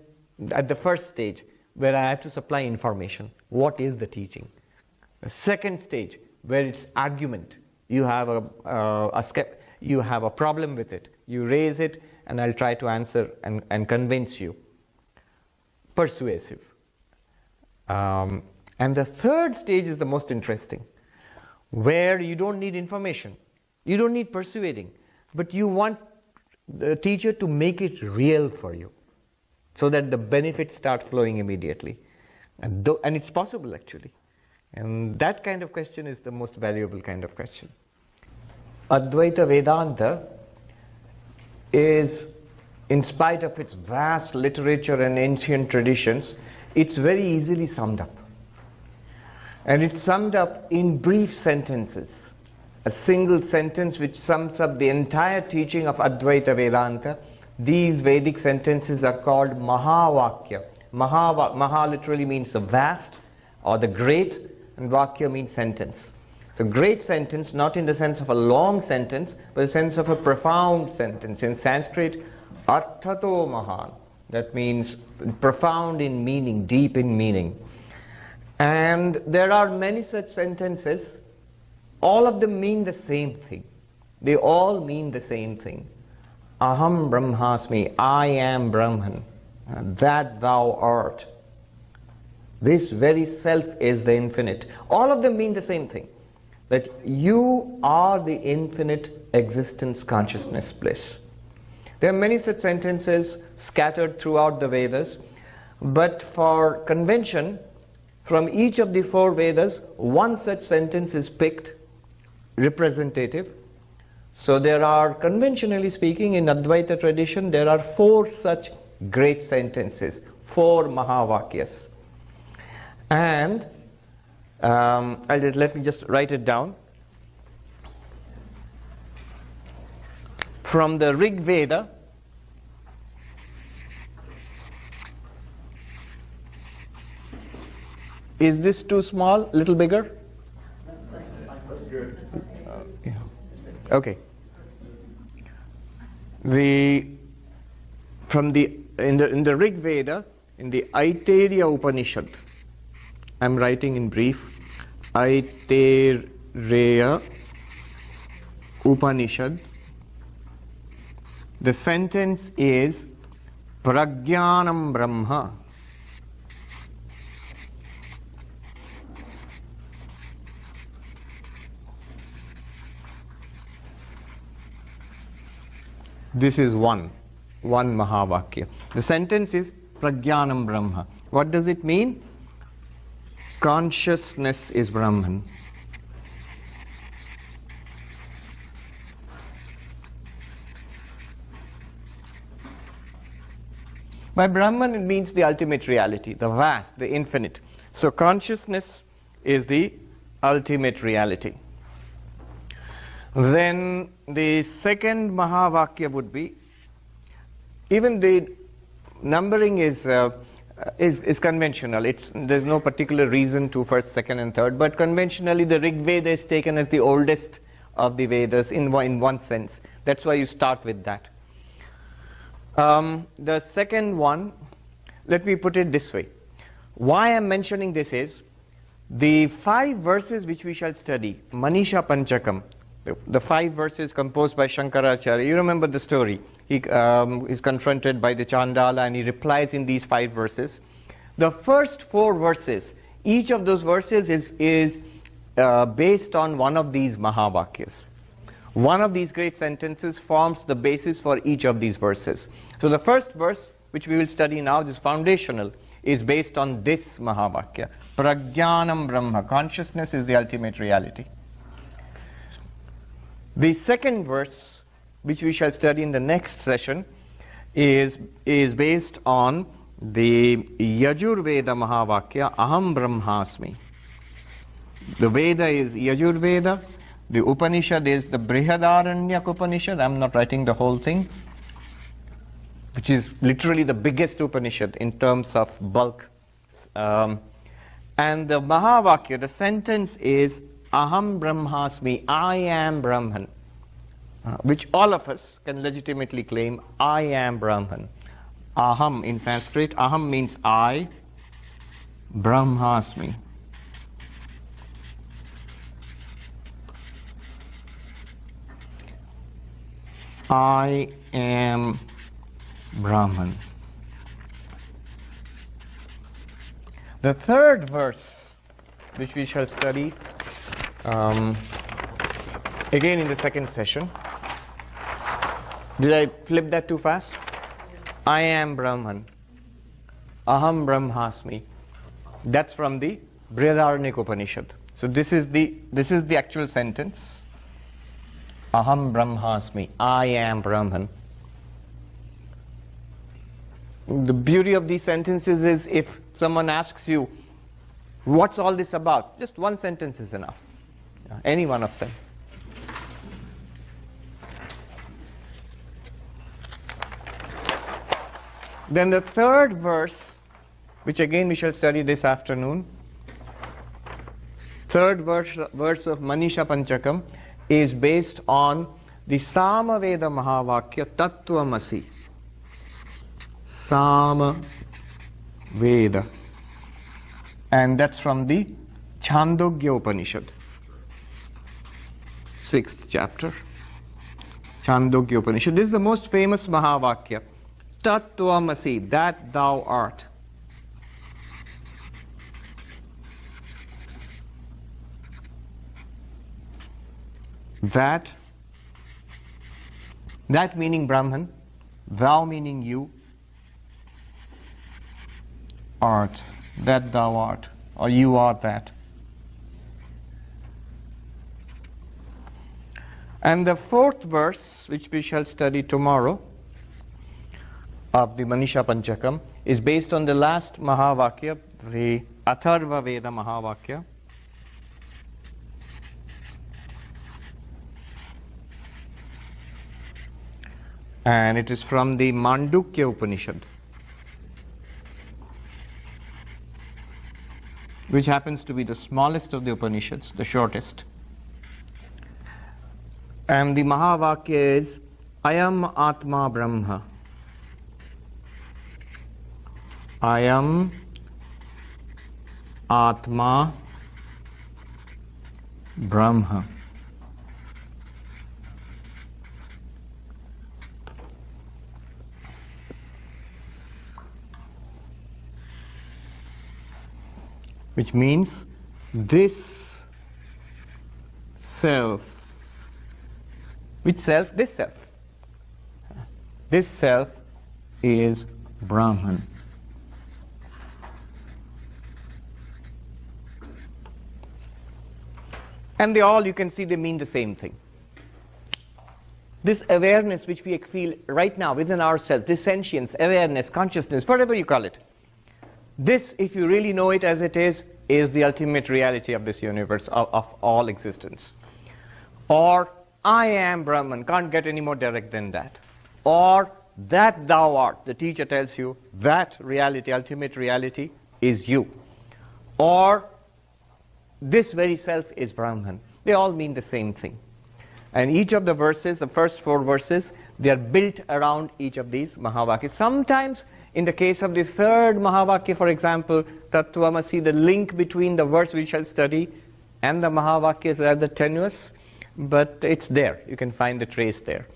at the first stage, where I have to supply information. What is the teaching? The second stage, where it's argument. You have you have a problem with it. You raise it, and I'll try to answer and convince you. Persuasive. And the third stage is the most interesting, where you don't need information. You don't need persuading, but you want the teacher to make it real for you so that the benefits start flowing immediately. And it's possible, actually. And that kind of question is the most valuable kind of question. Advaita Vedanta is, in spite of its vast literature and ancient traditions, it's very easily summed up. And it's summed up in brief sentences. A single sentence which sums up the entire teaching of Advaita Vedanta. These Vedic sentences are called Mahavakya. Maha literally means the vast or the great, and Vakya means sentence. So great sentence, not in the sense of a long sentence, but the sense of a profound sentence. In Sanskrit, Arthato Mahan. That means profound in meaning, deep in meaning. And there are many such sentences. All of them mean the same thing. They all mean the same thing. Aham Brahmasmi, I am Brahman, that thou art. This very self is the infinite. All of them mean the same thing, that you are the infinite existence, consciousness, bliss. There are many such sentences scattered throughout the Vedas, but for convention, from each of the 4 Vedas, one such sentence is picked, representative. So there are, conventionally speaking, in Advaita tradition, there are 4 such great sentences, 4 Mahavakyas. And let me just write it down. From the Rig Veda, is this too small? A little bigger? Yeah. Okay. In the Rig Veda, in the Aitareya Upanishad, I'm writing in brief, Aitareya Upanishad, the sentence is Prajnanam Brahma. This is one Mahavakya. The sentence is Prajnanam Brahma. What does it mean? Consciousness is Brahman. By Brahman it means the ultimate reality, the vast, the infinite. So consciousness is the ultimate reality. Then the second Mahavakya would be, even the numbering is conventional. There's no particular reason to first, second, and third, but conventionally the Rig Veda is taken as the oldest of the Vedas in one sense. That's why you start with that. The second one, let me put it this way. Why I'm mentioning this is, the 5 verses which we shall study, Manisha Panchakam, the 5 verses composed by Shankaracharya. You remember the story. He is confronted by the Chandala and he replies in these 5 verses. The first 4 verses, each of those verses is based on one of these Mahavakyas. One of these great sentences forms the basis for each of these verses. So the first verse, which we will study now, this foundational, is based on this Mahavakya. Prajnanam Brahma. Consciousness is the ultimate reality. The second verse, which we shall study in the next session, is based on the Yajurveda Mahavakya, Aham Brahmasmi. The Veda is Yajurveda. The Upanishad is the Brihadaranyaka Upanishad. I'm not writing the whole thing, which is literally the biggest Upanishad in terms of bulk. And the Mahavakya, the sentence is Aham Brahmasmi, I am Brahman, which all of us can legitimately claim, I am Brahman. Aham in Sanskrit, Aham means I, Brahmasmi. I am Brahman. The third verse, which we shall study again in the second session. Did I flip that too fast? I am Brahman. Aham Brahmasmi. That's from the Brihadaranyaka Upanishad. So this is the actual sentence. Aham Brahmasmi. I am Brahman. The beauty of these sentences is if someone asks you, what's all this about? Just one sentence is enough. Any one of them. Then the third verse, which again we shall study this afternoon, third verse of Manisha Panchakam is based on the Samaveda Mahavakya Tattvamasi. Samaveda. And that's from the Chandogya Upanishad. 6th chapter. Chandogya Upanishad. This is the most famous Mahavakya. Tattvamasi, that thou art. That meaning Brahman, thou meaning you, art, that thou art, or you are that. And the fourth verse, which we shall study tomorrow, of the Manisha Panchakam, is based on the last Mahavakya, the Atharva Veda Mahavakya. And it is from the Mandukya Upanishad, which happens to be the smallest of the Upanishads, the shortest. And the Mahavakya is Ayam Atma Brahma. Ayam Atma Brahma. Which means this self. Which self? This self. This self is Brahman. And they all, you can see, they mean the same thing. This awareness which we feel right now within ourselves, this sentience, awareness, consciousness, whatever you call it, this, if you really know it as it is the ultimate reality of this universe, of all existence. Or, I am Brahman, can't get any more direct than that. Or, that thou art, the teacher tells you, that reality, ultimate reality, is you. Or, this very self is Brahman. They all mean the same thing. And each of the verses, the first 4 verses, they are built around each of these Mahavakyas. Sometimes, in the case of the third Mahavakya, for example, Tattvamasi, the link between the verse we shall study and the Mahavakya is rather tenuous, but it's there. You can find the trace there.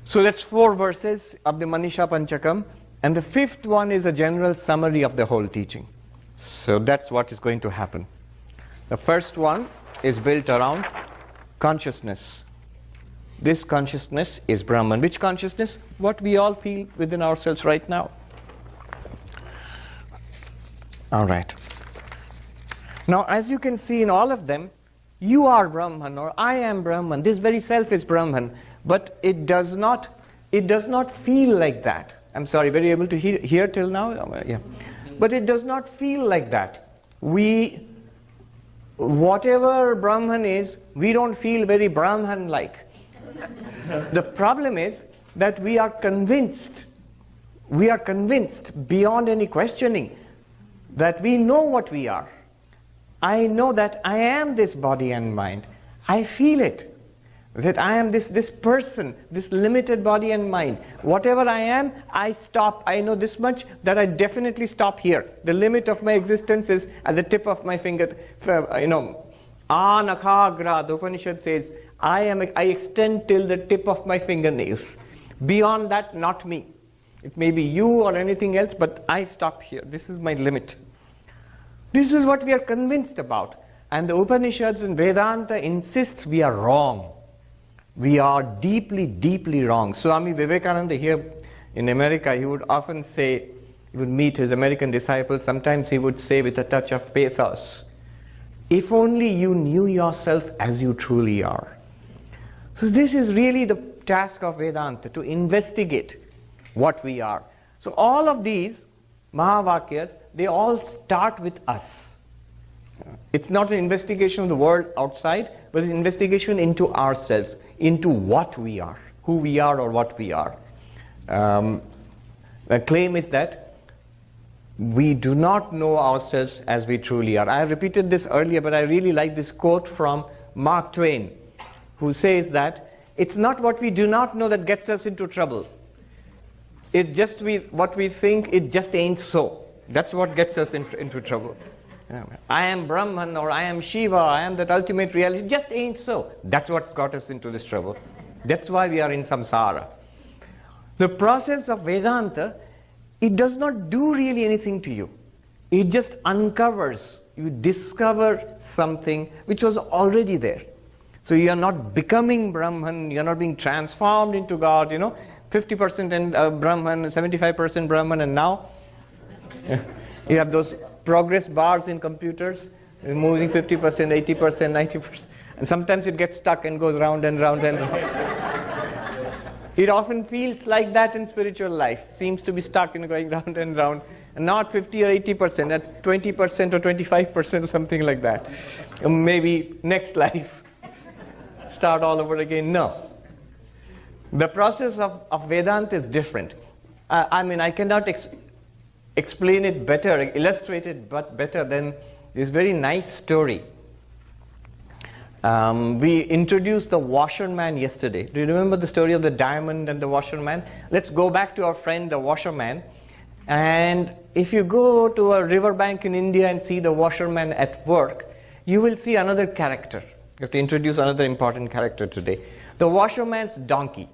So that's 4 verses of the Manisha Panchakam, and the 5th one is a general summary of the whole teaching. So that's what is going to happen. The first one is built around consciousness. This consciousness is Brahman. Which consciousness? What we all feel within ourselves right now. All right. Now, as you can see in all of them, you are Brahman or I am Brahman. This very self is Brahman, but it does not feel like that. I'm sorry, were you able to hear till now? Yeah. But it does not feel like that. Whatever Brahman is, we don't feel very Brahman-like. The problem is that we are convinced beyond any questioning that we know what we are. I know that I am this body and mind. I feel it. That I am this person, this limited body and mind. Whatever I am, I stop. I know this much that I definitely stop here. The limit of my existence is at the tip of my finger, Anakhagra, the Upanishad says, I extend till the tip of my fingernails. Beyond that, not me. It may be you or anything else, but I stop here. This is my limit. This is what we are convinced about. And the Upanishads and Vedanta insists we are wrong. We are deeply, deeply wrong. Swami Vivekananda here in America, he would often say, he would meet his American disciples, sometimes he would say with a touch of pathos, if only you knew yourself as you truly are. So this is really the task of Vedanta, to investigate what we are. So all of these Mahavakyas, they all start with us. It's not an investigation of the world outside, but an investigation into ourselves, into what we are, who we are or what we are. The claim is that we do not know ourselves as we truly are. I have repeated this earlier, but I really like this quote from Mark Twain, who says that it's not what we do not know that gets us into trouble. It's just what we think, it just ain't so. That's what gets us into trouble. I am Brahman, or I am Shiva, I am that ultimate reality. It just ain't so. That's what got us into this trouble. That's why we are in samsara. The process of Vedanta, it does not do really anything to you. It just uncovers. You discover something which was already there. So you are not becoming Brahman, you are not being transformed into God, 50% and Brahman, 75% Brahman, and now you have those progress bars in computers, moving 50%, 80%, 90%, and sometimes it gets stuck and goes round and round and round. It often feels like that in spiritual life, seems to be stuck in going round and round, and not 50 or 80%, at 20% or 25% or something like that. Maybe next life, start all over again. No. The process of Vedanta is different. I cannot explain it better, illustrate it but better than this very nice story. We introduced the washerman yesterday. Do you remember the story of the diamond and the washerman? Let's go back to our friend the washerman. And if you go to a riverbank in India and see the washerman at work, you will see another character. You have to introduce another important character today. The washerman's donkey.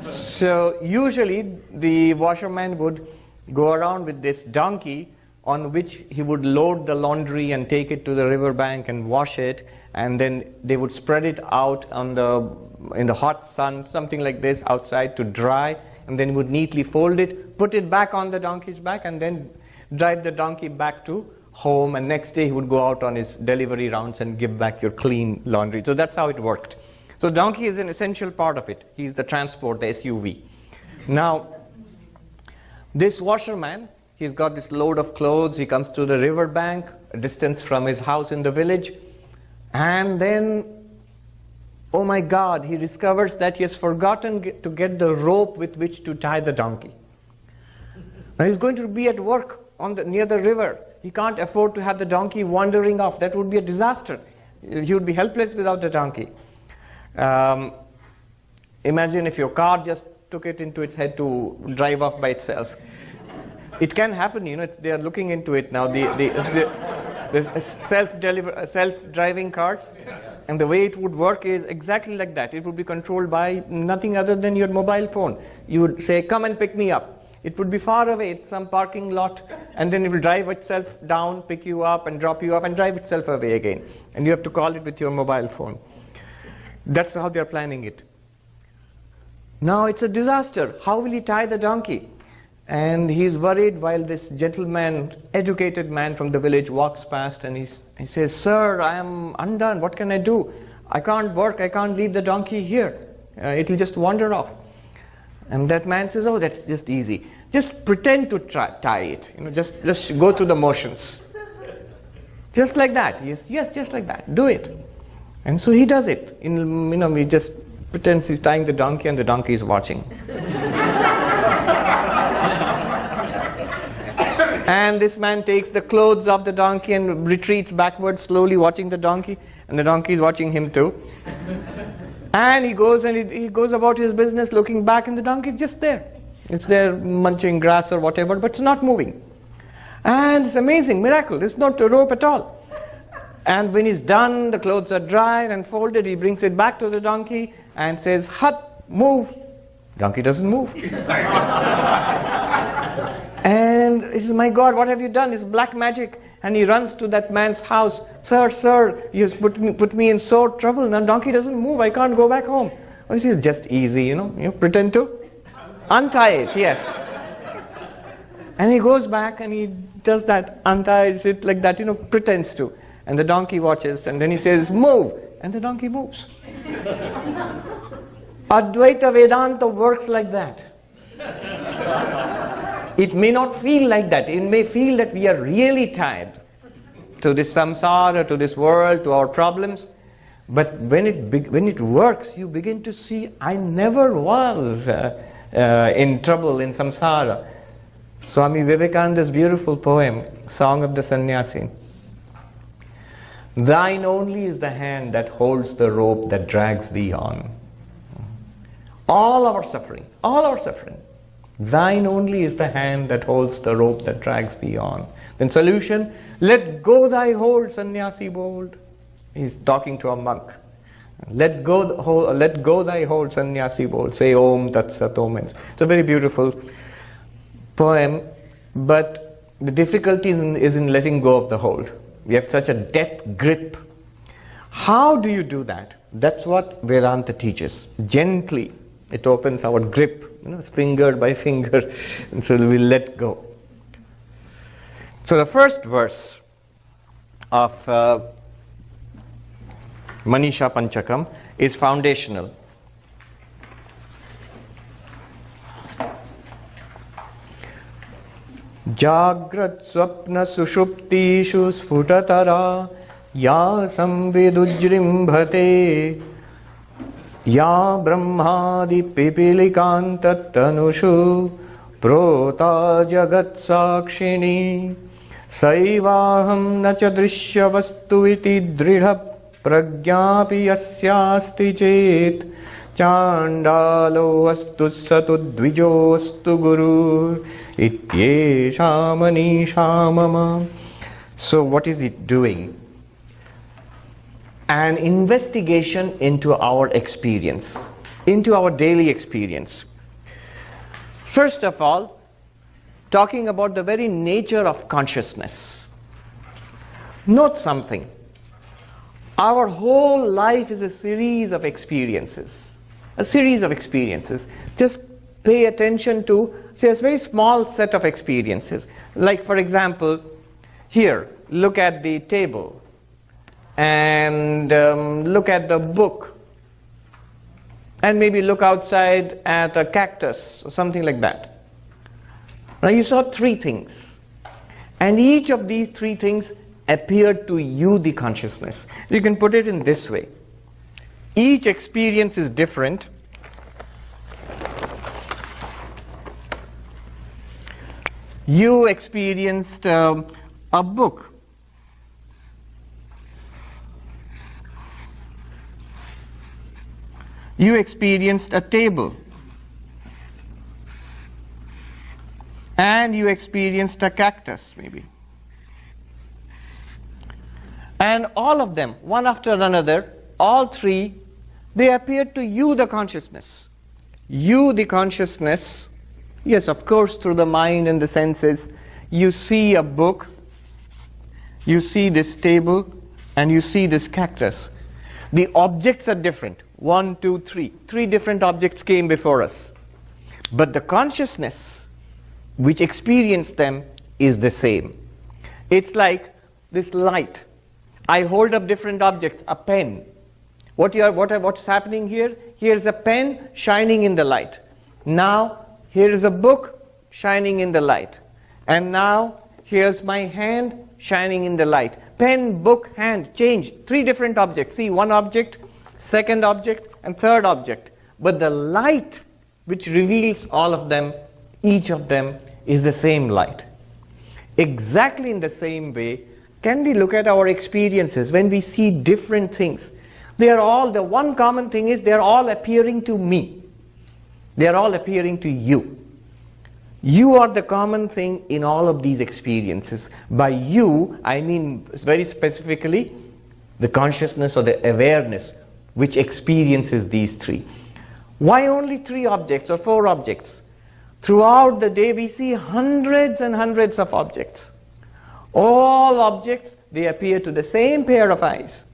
So usually the washerman would go around with this donkey on which he would load the laundry and take it to the riverbank and wash it, and then they would spread it out in the hot sun, something like this, outside to dry, and then he would neatly fold it, put it back on the donkey's back, and then drive the donkey back to home, and next day he would go out on his delivery rounds and give back your clean laundry. So that's how it worked. So donkey is an essential part of it. He's the transport, the SUV. Now, this washerman, he's got this load of clothes, he comes to the riverbank, a distance from his house in the village, and then, oh my God, he discovers that he has forgotten to get the rope with which to tie the donkey. Now he's going to be at work near the river. He can't afford to have the donkey wandering off. That would be a disaster. He would be helpless without the donkey. Imagine if your car just took it into its head to drive off by itself. It can happen, they are looking into it now, the self-driving cars, and the way it would work is exactly like that. It would be controlled by nothing other than your mobile phone. You would say, come and pick me up. It would be far away, it's some parking lot, and then it will drive itself down, pick you up and drop you off and drive itself away again. And you have to call it with your mobile phone. That's how they are planning it. Now it's a disaster. How will he tie the donkey? And he is worried while this gentleman, educated man from the village walks past, and he says, "Sir, I am undone. What can I do? I can't work. I can't leave the donkey here. It will just wander off." And that man says, "Oh, that's just easy. Just pretend to tie it. Just go through the motions. Just like that. Yes, just like that. Do it." And so he does it. He just pretends he's tying the donkey, and the donkey is watching. And this man takes the clothes off the donkey and retreats backwards, slowly watching the donkey, and the donkey is watching him too. And he goes about his business, looking back, and the donkey is just there. It's there munching grass or whatever, but it's not moving. And it's amazing, miracle. There's no rope at all. And when he's done, the clothes are dried and folded, he brings it back to the donkey and says, "Hut, move." Donkey doesn't move. And he says, "My God, what have you done? It's black magic." And he runs to that man's house. "Sir, sir, you put me in sore trouble. Now donkey doesn't move. I can't go back home." Oh, he says, "Just easy, you pretend to untie it." Yes. And he goes back and he does that, unties it like that, pretends to. And the donkey watches, and then he says, "Move," and the donkey moves. Advaita Vedanta works like that. It may not feel like that. It may feel that we are really tied to this samsara, to this world, to our problems. But when it works, you begin to see, I never was in trouble in samsara. Swami Vivekananda's beautiful poem, Song of the Sannyasi. "Thine only is the hand that holds the rope that drags thee on." All our suffering. Thine only is the hand that holds the rope that drags thee on. Then solution, let go thy hold, sannyasi bold. He's talking to a monk. Let go thy hold, sannyasi bold. Say Om Tat Sat Om. It's a very beautiful poem, but the difficulty is in letting go of the hold. We have such a death grip. How do you do that? That's what Vedanta teaches. Gently, it opens our grip, finger by finger, and so we let go. So the first verse of Manisha Panchakam is foundational. Jagrat swapna sushuptishu sfutatara ya samvidujrimbhate ya brahmadi pipilikantatanushu prota jagat sakshini saivaham nacha drishya vastu iti dridha pragyapi yasyasti chet chandalo astu satu dvijostu guru ityesha manisha mama. So what is it doing? An investigation into our experience, into our daily experience. First of all, talking about the very nature of consciousness. Note something. Our whole life is a series of experiences. A series of experiences. Just pay attention to, say, a very small set of experiences. Like, for example, here, look at the table. And look at the book, and maybe look outside at a cactus or something like that. Now you saw three things, and each of these three things appeared to you, the consciousness. You can put it in this way. Each experience is different. You experienced a book. You experienced a table, and you experienced a cactus, maybe. And all of them, one after another, all three, they appeared to you, the consciousness. You, the consciousness, yes, of course, through the mind and the senses, you see a book, you see this table, and you see this cactus. The objects are different. 1, 2, 3. 3 different objects came before us. But the consciousness which experienced them is the same. It's like this light. I hold up different objects, a pen. What's happening here? Here's a pen shining in the light. Now, here is a book shining in the light. And now, here's my hand shining in the light. Pen, book, hand, change. 3 different objects. See, one object, second object, and third object. But the light which reveals all of them, each of them, is the same light. Exactly in the same way, can we look at our experiences when we see different things? The one common thing is they're all appearing to me. They're all appearing to you. You are the common thing in all of these experiences. By you, I mean very specifically the consciousness or the awareness which experiences these three. Why only 3 objects or 4 objects? Throughout the day we see hundreds and hundreds of objects. All objects, they appear to the same pair of eyes.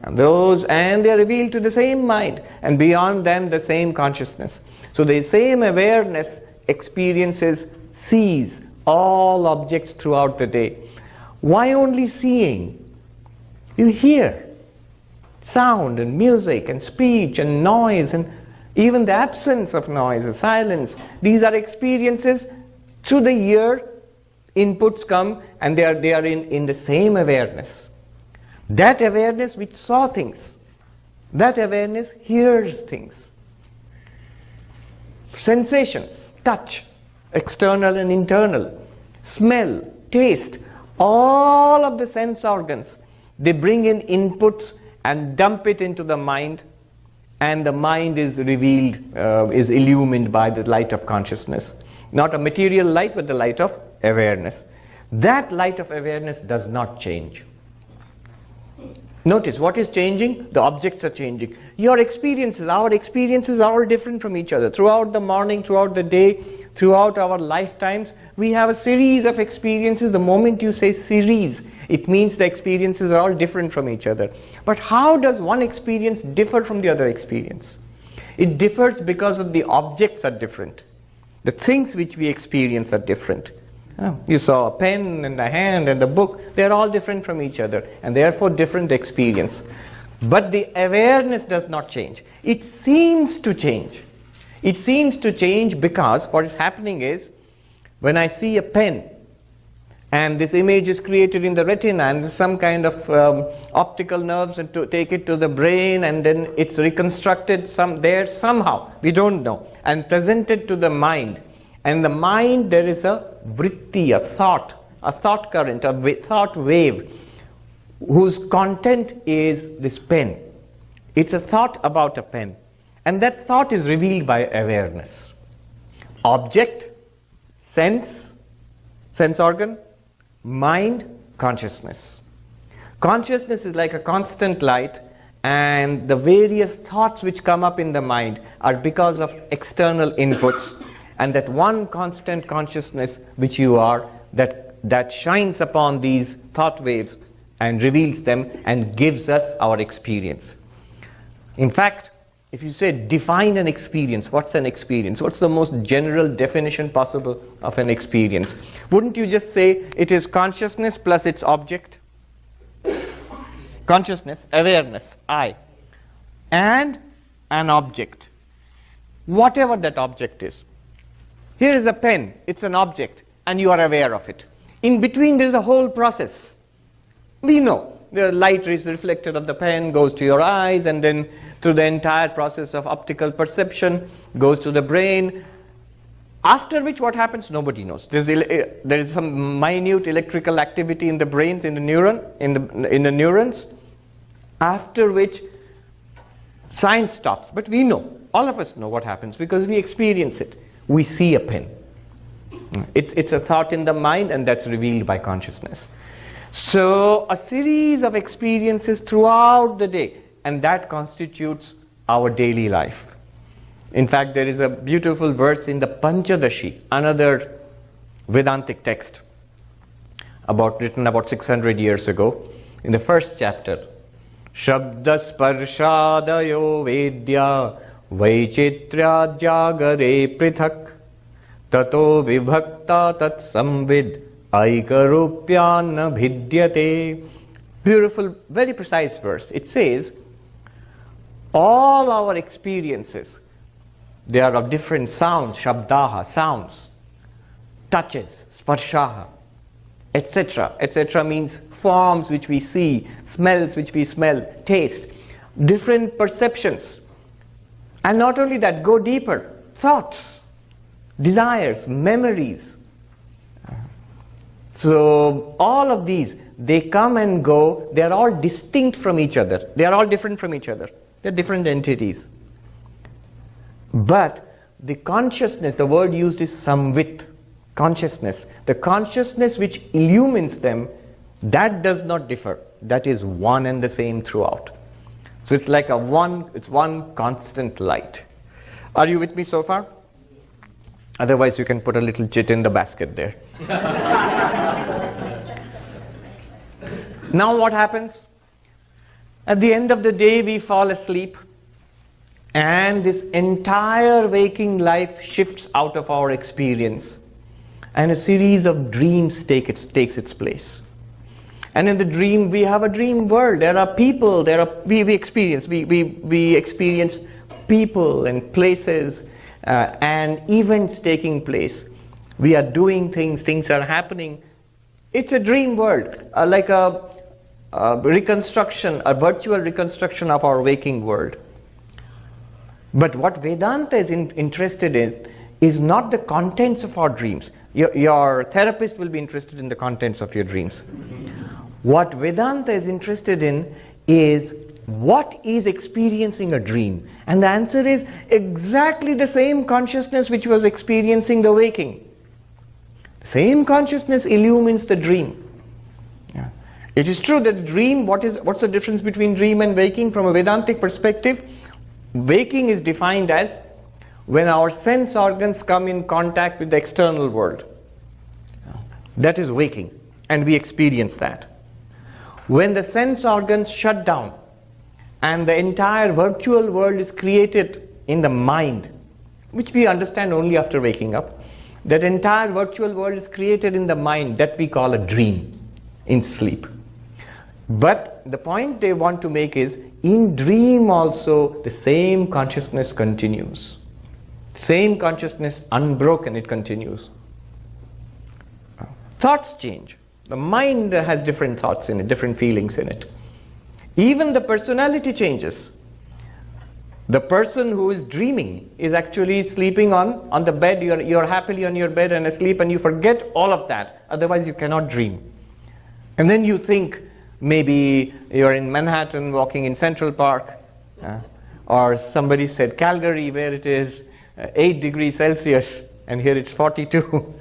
And they are revealed to the same mind, and beyond them the same consciousness. So the same awareness experiences, sees all objects throughout the day. Why only seeing? You hear sound and music and speech and noise and even the absence of noise, silence. These are experiences through the ear. Inputs come and they are in the same awareness. That awareness which saw things, that awareness hears things. Sensations, touch, external and internal, smell, taste, all of the sense organs, they bring in inputs and dump it into the mind, and the mind is revealed, is illumined by the light of consciousness. Not a material light, but the light of awareness. That light of awareness does not change. Notice what is changing? The objects are changing. Your experiences, our experiences are all different from each other. Throughout the morning, throughout the day, throughout our lifetimes, we have a series of experiences. The moment you say series, it means the experiences are all different from each other. But how does one experience differ from the other experience? It differs because of the objects are different. The things which we experience are different. You saw a pen and a hand and a book. They are all different from each other, and therefore different experience. But the awareness does not change. It seems to change. It seems to change because what is happening is, when I see a pen, and this image is created in the retina, and there's some kind of optical nerves and to take it to the brain, and then it's reconstructed there somehow, we don't know, and presented to the mind. And the mind, there is a vritti, a thought current, a thought wave, whose content is this pen. It's a thought about a pen. And that thought is revealed by awareness. Object, sense organ, mind, consciousness. Consciousness is like a constant light, and the various thoughts which come up in the mind are because of external inputs. And that one constant consciousness which you are, that shines upon these thought waves and reveals them and gives us our experience. In fact, if you say define an experience, what's an experience? What's the most general definition possible of an experience? Wouldn't you just say it is consciousness plus its object? Consciousness, awareness, I, and an object, whatever that object is. Here is a pen, it's an object, and you are aware of it. In between there is a whole process. We know the light is reflected of the pen, goes to your eyes, and then through the entire process of optical perception, goes to the brain. After which what happens, nobody knows. There is some minute electrical activity in the brains, in the neurons, after which science stops. But we know, all of us know what happens because we experience it. We see a pen. It's a thought in the mind, and that's revealed by consciousness. So a series of experiences throughout the day, and that constitutes our daily life. In fact, there is a beautiful verse in the Panchadashi, another Vedantic text, written about 600 years ago, in the first chapter. Shabda sparshadayo vedya Vaichitra jagare prithak tato vibhakta tat samvid aikarupyana bhidyate. Beautiful, very precise verse. It says, all our experiences, they are of different sounds, shabdaha, sounds, touches, sparshaha, etc. Etc. means forms which we see, smells which we smell, taste, different perceptions. And not only that, go deeper, thoughts, desires, memories. So all of these, they come and go, they are all distinct from each other. They are all different from each other. They are different entities. But the consciousness, the word used is samvit, consciousness. The consciousness which illumines them, That does not differ. That is one and the same throughout. So it's like it's one constant light. Are you with me so far? Otherwise you can put a little chit in the basket there. Now what happens? At the end of the day we fall asleep, and this entire waking life shifts out of our experience, and a series of dreams takes its place. And in the dream we have a dream world. There are people, we experience people and places and events taking place. We are doing things are happening. It's a dream world, like a reconstruction, a virtual reconstruction of our waking world. But what Vedanta is interested in is not the contents of our dreams. Your therapist will be interested in the contents of your dreams. What Vedanta is interested in is what is experiencing a dream. And the answer is exactly the same consciousness which was experiencing the waking. Same consciousness illumines the dream. Yeah. It is true that dream, what's the difference between dream and waking from a Vedantic perspective? Waking is defined as when our sense organs come in contact with the external world. That is waking, and we experience that. When the sense organs shut down and the entire virtual world is created in the mind, which we understand only after waking up, that entire virtual world is created in the mind, that we call a dream in sleep. But the point they want to make is, in dream also the same consciousness continues. Same consciousness, unbroken, it continues. Thoughts change. The mind has different thoughts in it, different feelings in it. Even the personality changes. The person who is dreaming is actually sleeping on the bed. You're happily on your bed and asleep, and you forget all of that. Otherwise you cannot dream. And then you think maybe you're in Manhattan walking in Central Park, or somebody said Calgary, where it is 8 degrees Celsius and here it's 42.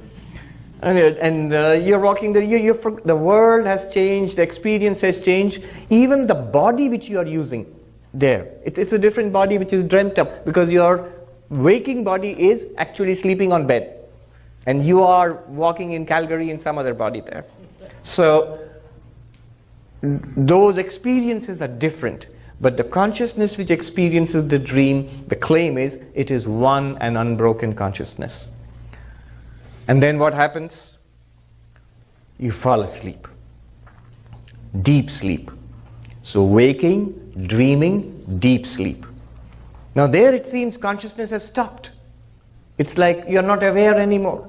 And you're walking there, the world has changed, the experience has changed, even the body which you are using there. It's a different body which is dreamt up, because your waking body is actually sleeping on bed. And you are walking in Calgary in some other body there. So those experiences are different. But the consciousness which experiences the dream, the claim is, it is one and unbroken consciousness. And then what happens? You fall asleep. Deep sleep. So waking, dreaming, deep sleep. Now there it seems consciousness has stopped. It's like you're not aware anymore.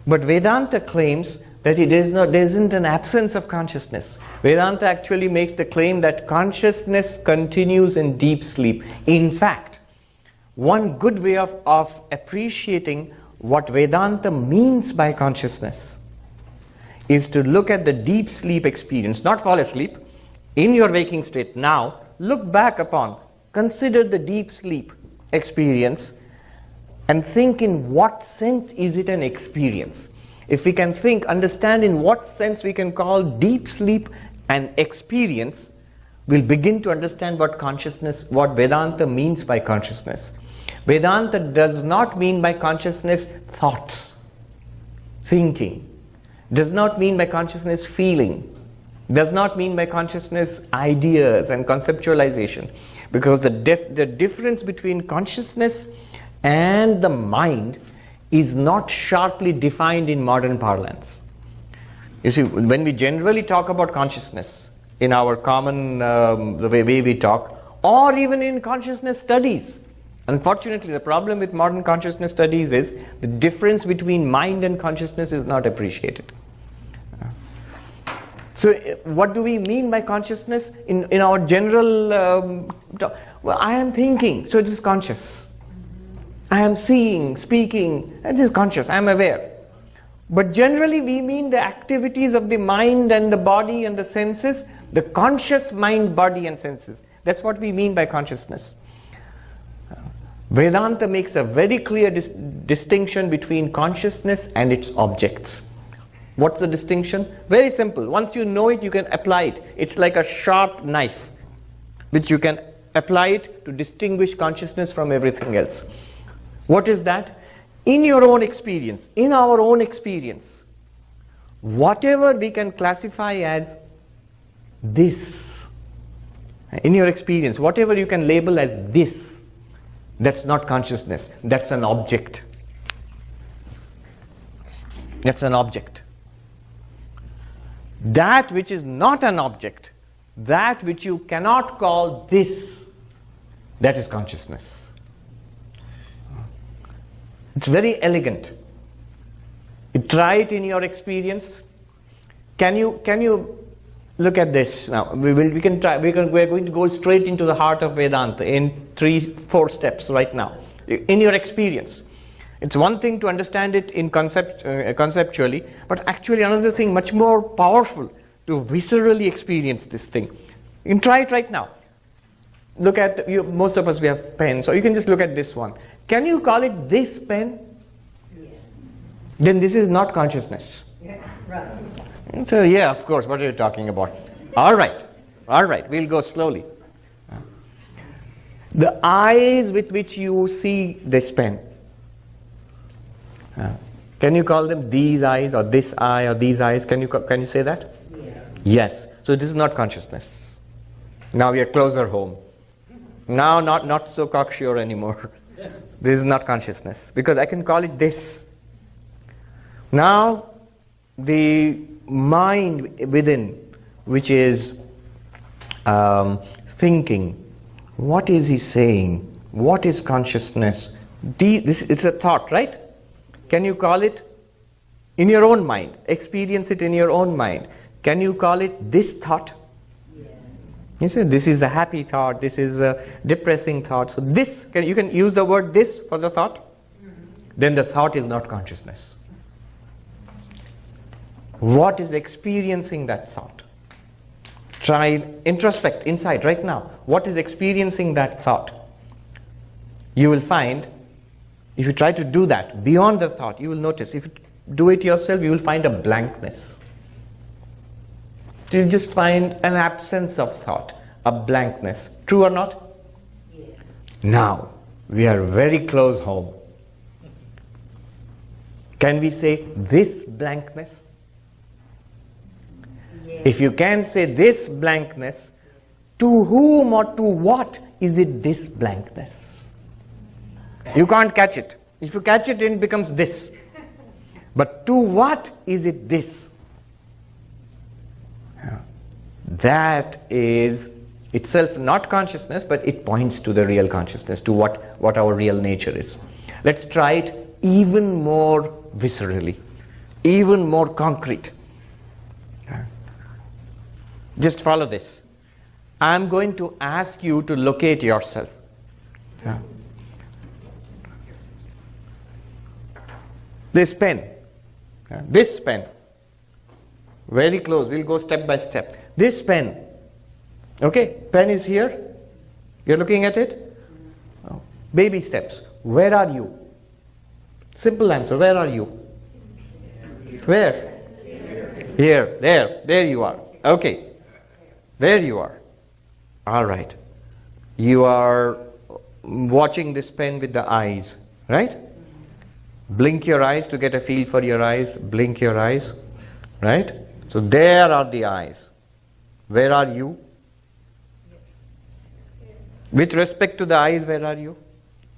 But Vedanta claims that there isn't an absence of consciousness. Vedanta actually makes the claim that consciousness continues in deep sleep. In fact, one good way of appreciating what Vedanta means by consciousness is to look at the deep sleep experience, not fall asleep, in your waking state now, look back upon, consider the deep sleep experience and think in what sense is it an experience. If we can understand in what sense we can call deep sleep an experience, we'll begin to understand what Vedanta means by consciousness. Vedanta does not mean by consciousness thoughts, thinking, does not mean by consciousness feeling, does not mean by consciousness ideas and conceptualization, because the difference between consciousness and the mind is not sharply defined in modern parlance. You see, when we generally talk about consciousness in our common the way we talk, or even in consciousness studies, unfortunately the problem with modern consciousness studies is the difference between mind and consciousness is not appreciated. So what do we mean by consciousness in our general talk? Well, I am thinking, so it is conscious. I am seeing, speaking, it is conscious, I am aware. But generally we mean the activities of the mind and the body and the senses, the conscious mind, body and senses. That's what we mean by consciousness. Vedanta makes a very clear distinction between consciousness and its objects. What's the distinction? Very simple. Once you know it, you can apply it. It's like a sharp knife, which you can apply it to distinguish consciousness from everything else. What is that? In your own experience, in our own experience, whatever we can classify as this, in your experience, whatever you can label as this, that's not consciousness, that's an object. That's an object. That which is not an object, that which you cannot call this, that is consciousness. It's very elegant. You try it in your experience. Can you look at this now? We can try. We're going to go straight into the heart of Vedanta in 3-4 steps right now. In your experience, it's one thing to understand it in conceptually, but actually another thing much more powerful to viscerally experience this thing. You can try it right now. Look at you. Most of us, we have pens, so you can just look at this one. Can you call it this pen? Yeah. Then this is not consciousness. Yeah. Right. So yeah, of course. What are you talking about? All right. We'll go slowly. The eyes with which you see this pen. Can you call them these eyes or this eye or these eyes? Can you say that? Yeah. Yes. So this is not consciousness. Now we are closer home. Now not so cocksure anymore. This is not consciousness because I can call it this. Now the mind within, which is thinking, what is he saying? What is consciousness? This is a thought, right? Can you call it in your own mind? Experience it in your own mind. Can you call it this thought? Yes. You say this is a happy thought, this is a depressing thought. So this, you can use the word this for the thought. Mm-hmm. Then the thought is not consciousness. What is experiencing that thought? Try introspect inside right now. What is experiencing that thought? You will find, if you try to do that beyond the thought, you will notice, if you do it yourself, you will find a blankness. You just find an absence of thought, a blankness. True or not? Yeah. Now, we are very close home. Can we say this blankness? Yeah. If you can say this blankness, to whom or to what is it this blankness? You can't catch it. If you catch it, it becomes this. But to what is it this? That is itself not consciousness, but it points to the real consciousness, to what our real nature is. Let's try it even more viscerally, even more concrete. Just follow this. I'm going to ask you to locate yourself. This pen, very close, we'll go step by step. This pen, okay, pen is here, you're looking at it? Oh. Baby steps, where are you? Simple answer, where are you? Where? Here, there you are, okay, there you are. Alright, you are watching this pen with the eyes, right? Blink your eyes to get a feel for your eyes. Blink your eyes. Right? So there are the eyes. Where are you? With respect to the eyes, where are you?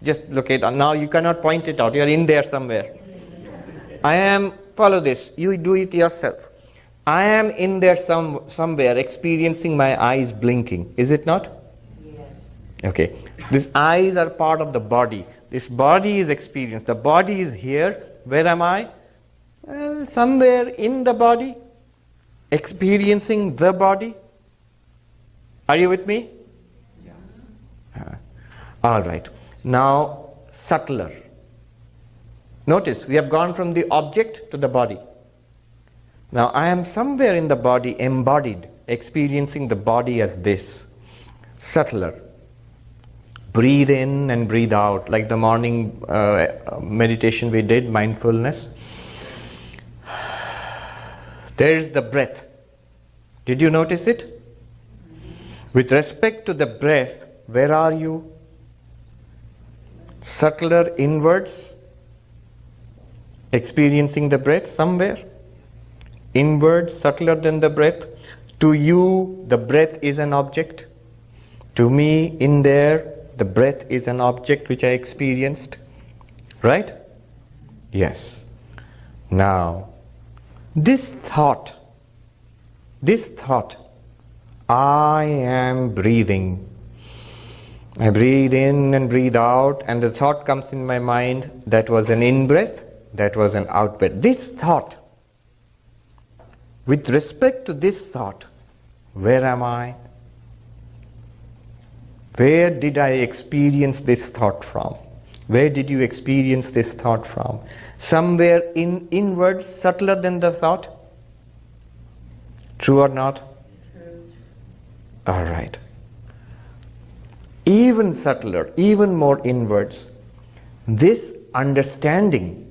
Just locate. Now you cannot point it out. You are in there somewhere. I am, follow this. You do it yourself. I am in there somewhere experiencing my eyes blinking. Is it not? Yes. Okay. These eyes are part of the body. This body is experience. The body is here. Where am I? Well, somewhere in the body, experiencing the body. Are you with me? Yeah. All right. Now, subtler. Notice, we have gone from the object to the body. Now, I am somewhere in the body, embodied, experiencing the body as this. Subtler. Breathe in and breathe out, like the morning meditation we did, mindfulness. There is the breath. Did you notice it? With respect to the breath, where are you? Subtler inwards, experiencing the breath somewhere. Inwards, subtler than the breath. To you, the breath is an object. To me, in there, the breath is an object which I experienced. Right? Yes. Now, this thought, I am breathing. I breathe in and breathe out, and the thought comes in my mind, that was an in-breath, that was an out-breath. This thought, with respect to this thought, where am I? Where did I experience this thought from? Where did you experience this thought from? Somewhere inward, subtler than the thought? True or not? True. All right. Even subtler, even more inwards, this understanding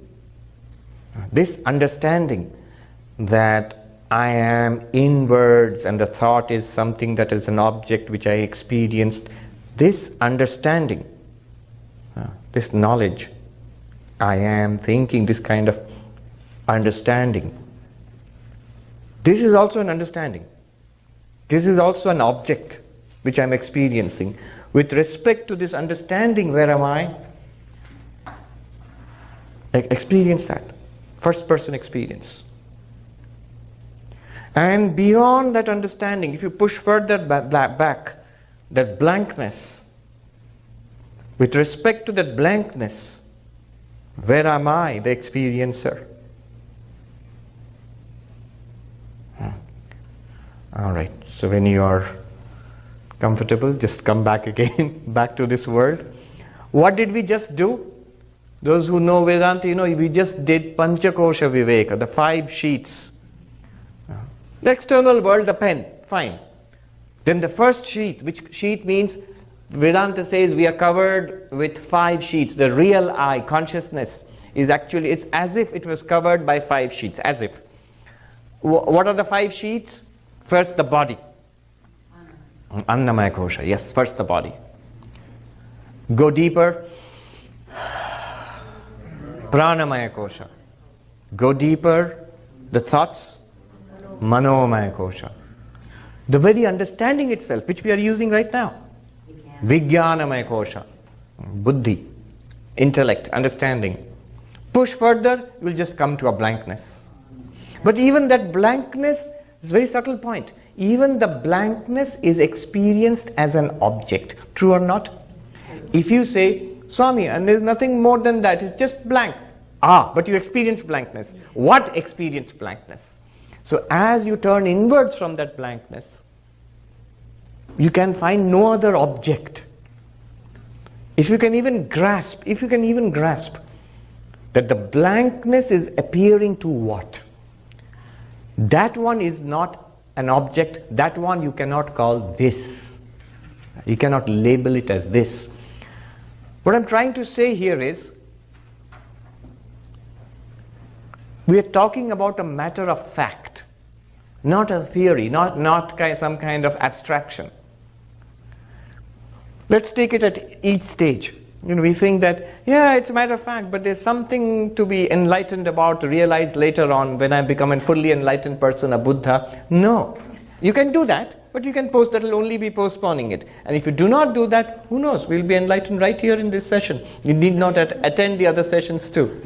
that I am inwards and the thought is something that is an object which I experienced, this understanding, this knowledge, I am thinking, this kind of understanding, this is also an understanding. This is also an object which I am experiencing. With respect to this understanding, where am I? Experience that. First person experience. And beyond that understanding, if you push further back, that blankness, with respect to that blankness, where am I, the experiencer? All right, so when you are comfortable, just come back again, back to this world. What did we just do? Those who know Vedanta, we just did Panchakosha Viveka, the 5 sheets. The external world, the pen, fine. Then the first sheet, which sheet means, Vedanta says we are covered with 5 sheets. The real I, consciousness, is actually, it's as if it was covered by 5 sheets, as if. What are the 5 sheets? First, the body. Annamaya kosha, yes, first the body. Go deeper. Pranamaya kosha. Go deeper. The thoughts. Manomaya kosha. The very understanding itself, which we are using right now. Vijnanamaya kosha. Buddhi. Intellect, understanding. Push further, you will just come to a blankness. But even that blankness is a very subtle point. Even the blankness is experienced as an object. True or not? If you say, Swami, and there's nothing more than that, it's just blank. But you experience blankness. What experience blankness? So as you turn inwards from that blankness, you can find no other object. If you can even grasp that the blankness is appearing to what? That one is not an object, that one you cannot call this. You cannot label it as this. What I'm trying to say here is, we are talking about a matter of fact, not a theory, not some kind of abstraction. Let's take it at each stage. We think that, it's a matter of fact, but there's something to be enlightened about, to realize later on when I become a fully enlightened person, a Buddha. No. You can do that, but you can that will only be postponing it. And if you do not do that, who knows, we'll be enlightened right here in this session. You need not attend the other sessions too.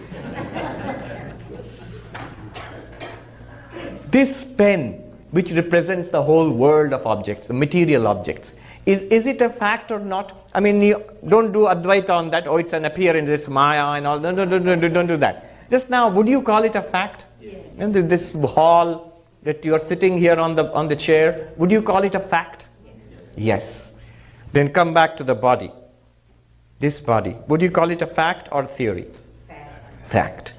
This pen, which represents the whole world of objects, the material objects, is it a fact or not? I mean, you don't do Advaita on that, it's an appearance, it's Maya and all. No, don't do that. Just now, would you call it a fact? Yes. And this hall that you are sitting here on the chair, would you call it a fact? Yes. Then come back to the body. This body, would you call it a fact or theory? Fact.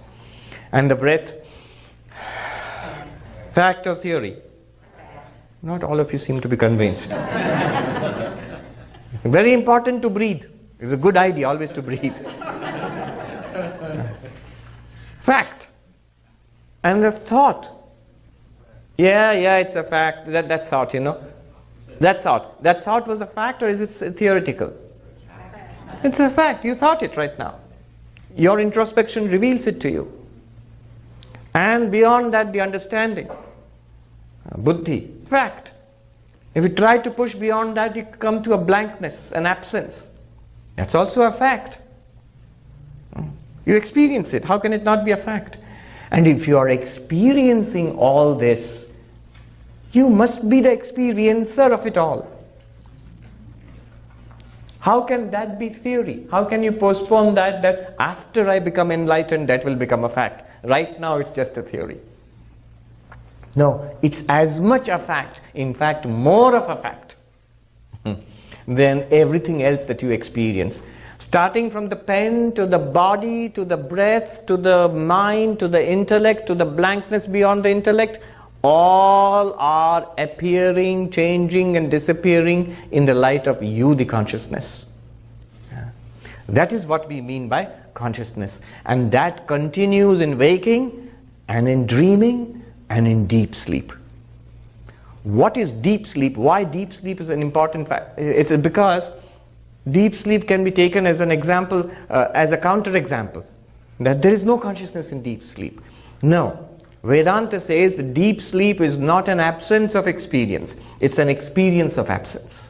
And the breath? Fact or theory? Not all of you seem to be convinced. Very important to breathe. It's a good idea always to breathe. Fact. And the thought. Yeah, it's a fact. That thought, That thought. That thought was a fact, or is it theoretical? It's a fact. You thought it right now. Your introspection reveals it to you. And beyond that, the understanding. Buddhi. Fact. If you try to push beyond that, you come to a blankness, an absence. That's also a fact. You experience it. How can it not be a fact? And if you are experiencing all this, you must be the experiencer of it all. How can that be theory? How can you postpone that after I become enlightened, that will become a fact? Right now, it's just a theory. No, it's as much a fact, in fact, more of a fact than everything else that you experience. Starting from the pen, to the body, to the breath, to the mind, to the intellect, to the blankness beyond the intellect, all are appearing, changing and disappearing in the light of you, the consciousness. That is what we mean by consciousness. And that continues in waking and in dreaming and in deep sleep. What is deep sleep? Why deep sleep is an important fact? It's because deep sleep can be taken as an example, as a counter-example, that there is no consciousness in deep sleep. No. Vedanta says the deep sleep is not an absence of experience. It's an experience of absence.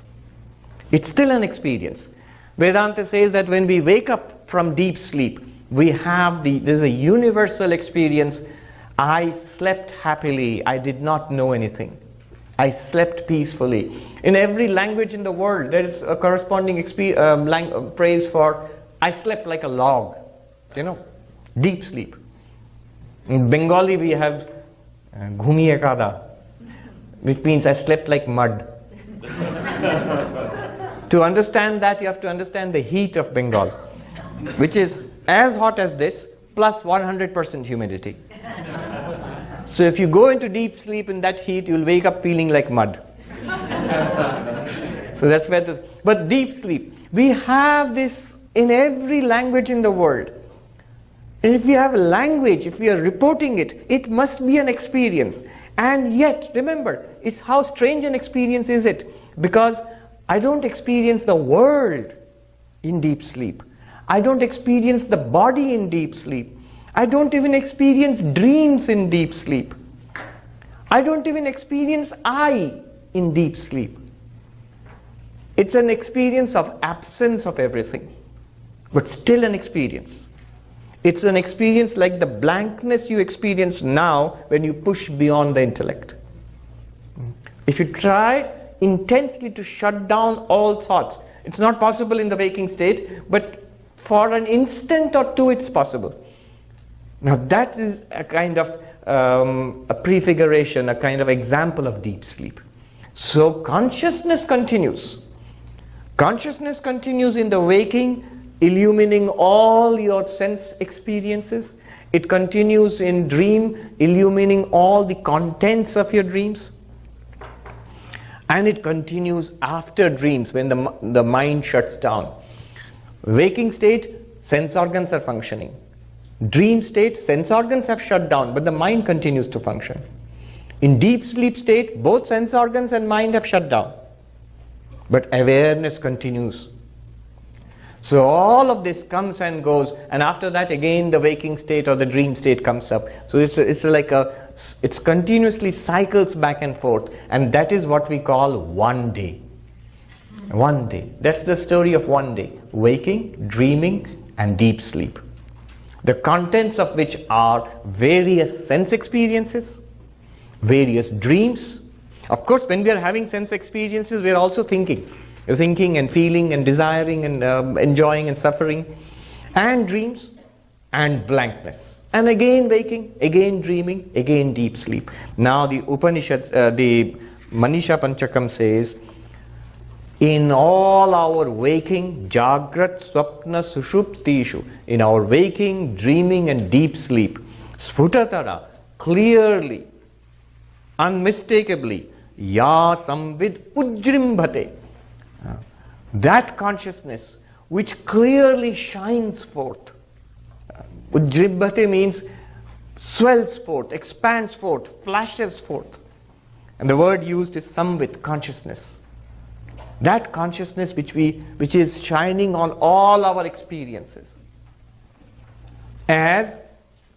It's still an experience. Vedanta says that when we wake up from deep sleep, there's a universal experience. I slept happily. I did not know anything. I slept peacefully. In every language in the world, there is a corresponding phrase for I slept like a log. Deep sleep. In Bengali we have Ghumiye kada, which means I slept like mud. To understand that, you have to understand the heat of Bengal, which is as hot as this, plus 100% humidity. So if you go into deep sleep in that heat, you'll wake up feeling like mud. So that's where but deep sleep, we have this in every language in the world. And if we have a language, if we are reporting it, it must be an experience. And yet, remember, it's how strange an experience is it? Because I don't experience the world in deep sleep. I don't experience the body in deep sleep. I don't even experience dreams in deep sleep. I don't even experience I in deep sleep. It's an experience of absence of everything, but still an experience. It's an experience like the blankness you experience now when you push beyond the intellect. If you try intensely to shut down all thoughts, it's not possible in the waking state, but for an instant or two it's possible. Now that is a kind of a prefiguration, a kind of example of deep sleep. So consciousness continues. Consciousness continues in the waking, illumining all your sense experiences. It continues in dream, illumining all the contents of your dreams. And it continues after dreams when the mind shuts down. Waking state, sense organs are functioning. Dream state, sense organs have shut down, but the mind continues to function. In deep sleep state, both sense organs and mind have shut down, but awareness continues. So all of this comes and goes, and after that again the waking state or the dream state comes up. So it's continuously cycles back and forth, and that is what we call one day. One day. That's the story of one day. Waking, dreaming, and deep sleep. The contents of which are various sense experiences, various dreams. Of course, when we are having sense experiences, we are also thinking. Thinking and feeling and desiring and enjoying and suffering, and dreams and blankness, and again waking, again dreaming, again deep sleep. Now the Upanishads, the Manisha Panchakam says, in all our waking, Jagrat, Swapna, Sushuptishu, in our waking, dreaming and deep sleep, Sfutatara, clearly, unmistakably, Ya Samvid Ujrimbhate, that consciousness which clearly shines forth. Ujrimbhate means swells forth, expands forth, flashes forth. And the word used is samvit, consciousness. That consciousness which is shining on all our experiences.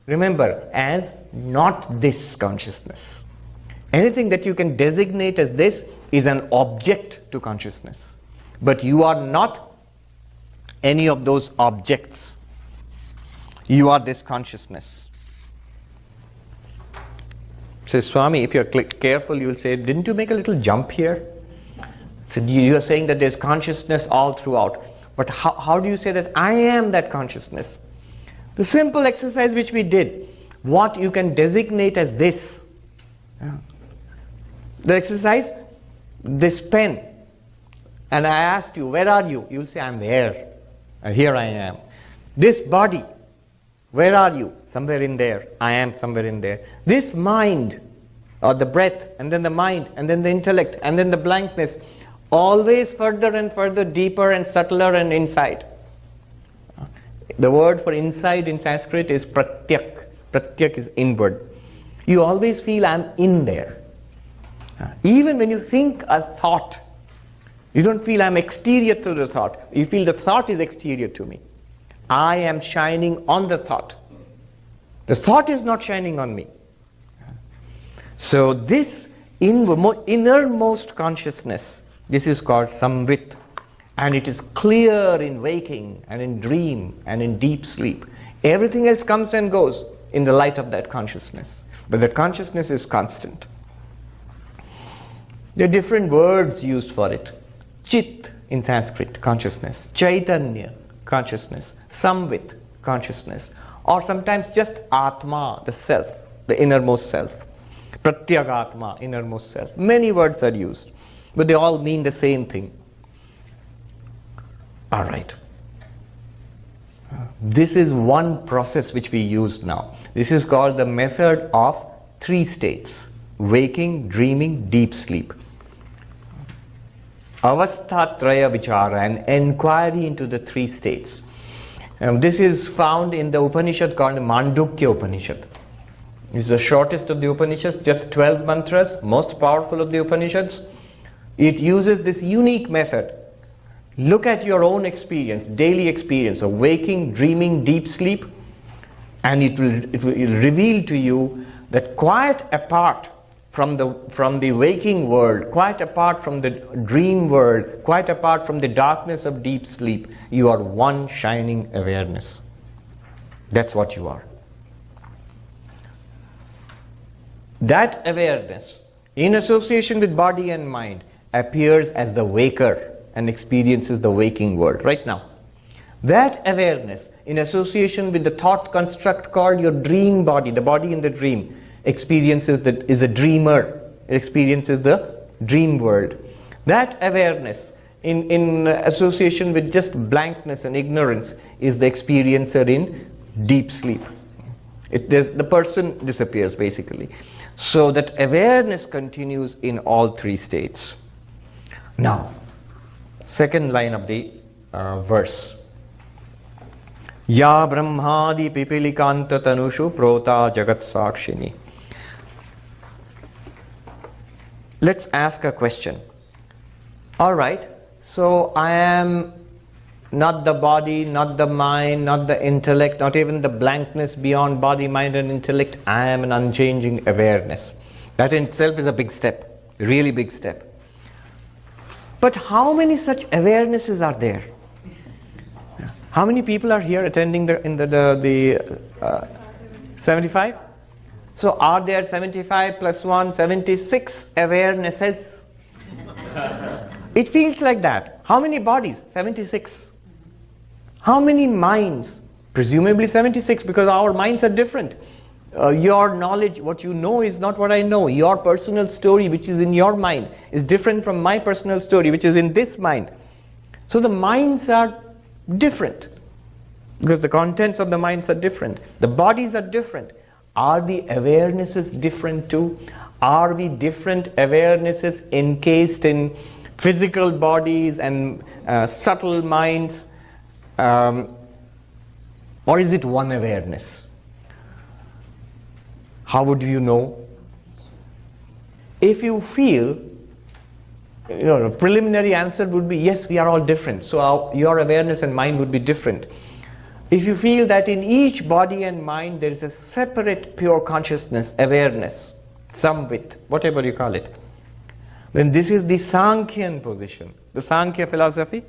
Remember, as not this consciousness. Anything that you can designate as this is an object to consciousness. But you are not any of those objects. You are this consciousness. So Swami, if you're careful, you'll say, didn't you make a little jump here? So you're saying that there's consciousness all throughout. But how do you say that I am that consciousness? The simple exercise which we did, what you can designate as this. The exercise, this pen. And I asked you, where are you? You'll say, I'm there. Here I am. This body, where are you? Somewhere in there. I am somewhere in there. This mind, or the breath, and then the mind, and then the intellect, and then the blankness, always further and further, deeper and subtler and inside. The word for inside in Sanskrit is pratyak. Pratyak is inward. You always feel I'm in there. Even when you think a thought, you don't feel I'm exterior to the thought. You feel the thought is exterior to me. I am shining on the thought. The thought is not shining on me. So this innermost consciousness, this is called samvit. And it is clear in waking and in dream and in deep sleep. Everything else comes and goes in the light of that consciousness. But that consciousness is constant. There are different words used for it. Chit in Sanskrit, consciousness. Chaitanya, consciousness. Samvit, consciousness. Or sometimes just Atma, the self, the innermost self. Pratyagatma, innermost self. Many words are used, but they all mean the same thing. All right. This is one process which we use now. This is called the method of 3 states. Waking, dreaming, deep sleep. Avasthatraya vichara, an inquiry into the 3 states. This is found in the Upanishad called Mandukya Upanishad. It's the shortest of the Upanishads, just 12 mantras, most powerful of the Upanishads. It uses this unique method. Look at your own experience, daily experience of waking, dreaming, deep sleep, and it will reveal to you that quite apart from the waking world, quite apart from the dream world, quite apart from the darkness of deep sleep, you are one shining awareness. That's what you are. That awareness, in association with body and mind, appears as the waker and experiences the waking world right now. That awareness, in association with the thought construct called your dream body, the body in the dream, is a dreamer, experiences the dream world. That awareness, in association with just blankness and ignorance, is the experiencer in deep sleep. The person disappears basically. So that awareness continues in all 3 states. Now, second line of the verse. Ya brahmadi pipilikanta tanushu prota jagat sakshini. Let's ask a question. Alright, so I am not the body, not the mind, not the intellect, not even the blankness beyond body, mind and intellect. I am an unchanging awareness. That in itself is a big step, a really big step. But how many such awarenesses are there? How many people are here attending the 75? So are there 75 plus 1, 76 awarenesses? It feels like that. How many bodies? 76. How many minds? Presumably 76, because our minds are different. Your knowledge, what you know is not what I know. Your personal story, which is in your mind, is different from my personal story, which is in this mind. So the minds are different, because the contents of the minds are different. The bodies are different. Are the awarenesses different too? Are we different awarenesses encased in physical bodies and subtle minds? Or is it one awareness? How would you know? if you feel, a preliminary answer would be yes, we are all different. So your awareness and mine would be different. If you feel that in each body and mind there is a separate pure consciousness, awareness, samvit, whatever you call it, then this is the Sankhyan position, the Sankhya philosophy.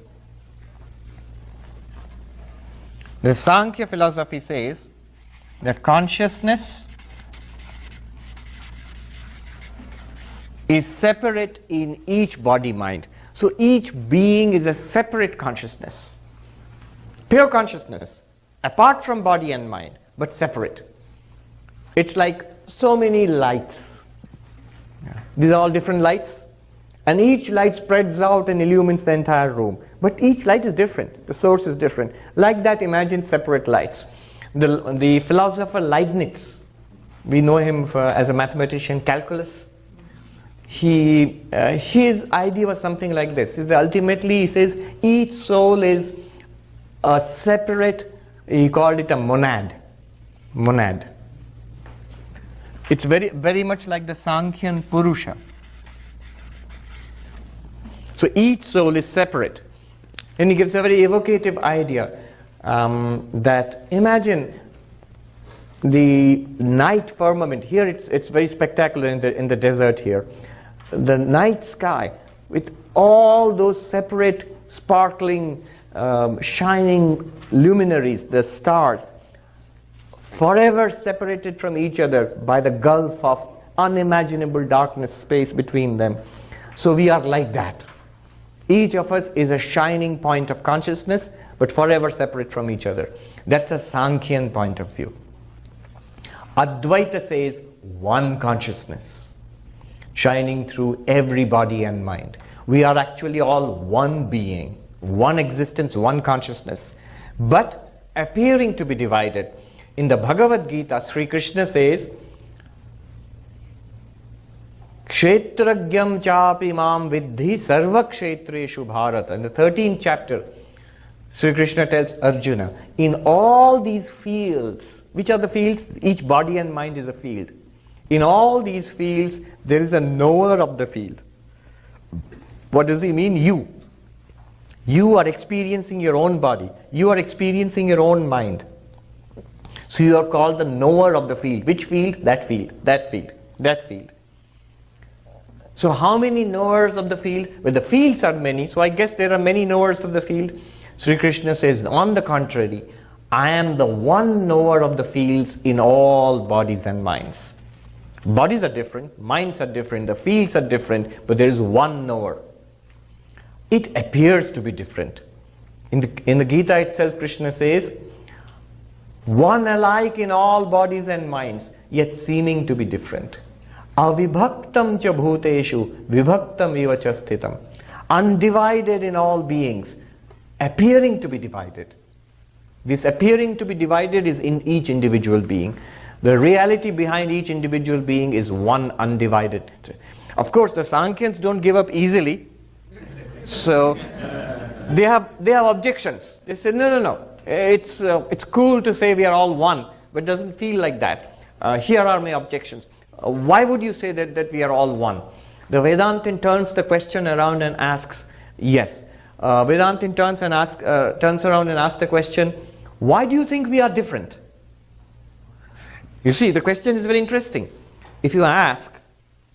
The Sankhya philosophy says that consciousness is separate in each body-mind. So each being is a separate consciousness, pure consciousness, apart from body and mind, but separate. It's like so many lights. These are all different lights, and each light spreads out and illumines the entire room. But each light is different. The source is different. Like that, imagine separate lights. The philosopher Leibniz, we know him as a mathematician, calculus. His idea was something like this. Ultimately, he says each soul is a separate, he called it a monad. Monad. It's very, very much like the Sankhyan Purusha. So each soul is separate. And he gives a very evocative idea that imagine the night firmament. Here it's very spectacular in the desert here. The night sky with all those separate, sparkling, shining luminaries, the stars, forever separated from each other by the gulf of unimaginable darkness, space between them. So we are like that. Each of us is a shining point of consciousness, but forever separate from each other. That's a Sankhyan point of view. Advaita says one consciousness, shining through every body and mind. We are actually all one being, one existence, one consciousness, but appearing to be divided. In the Bhagavad Gita, Sri Krishna says, Kshetragyam chapi mam vidhi sarva kshetreshu bharata. In the 13th chapter, Sri Krishna tells Arjuna, in all these fields, which are the fields? Each body and mind is a field. In all these fields, there is a knower of the field. What does he mean? You. You are experiencing your own body. You are experiencing your own mind. So you are called the knower of the field. Which field? That field, that field, that field. So how many knowers of the field? Well, the fields are many, so I guess there are many knowers of the field. Sri Krishna says, on the contrary, I am the one knower of the fields in all bodies and minds. Bodies are different, minds are different, the fields are different, but there is one knower. It appears to be different. In the Gita itself, Krishna says, one alike in all bodies and minds, yet seeming to be different. Avibhaktam cha bhuteshu vibhaktam eva cha sthitam. Undivided in all beings, appearing to be divided. This appearing to be divided is in each individual being. The reality behind each individual being is one undivided. Of course, the Sankhyans don't give up easily. So they have objections. They say, no. It's cool to say we are all one, but it doesn't feel like that. Here are my objections. Why would you say that we are all one? The Vedantin turns the question around and asks, yes. Vedantin turns around and asks the question, why do you think we are different? You see, the question is very interesting. If you ask,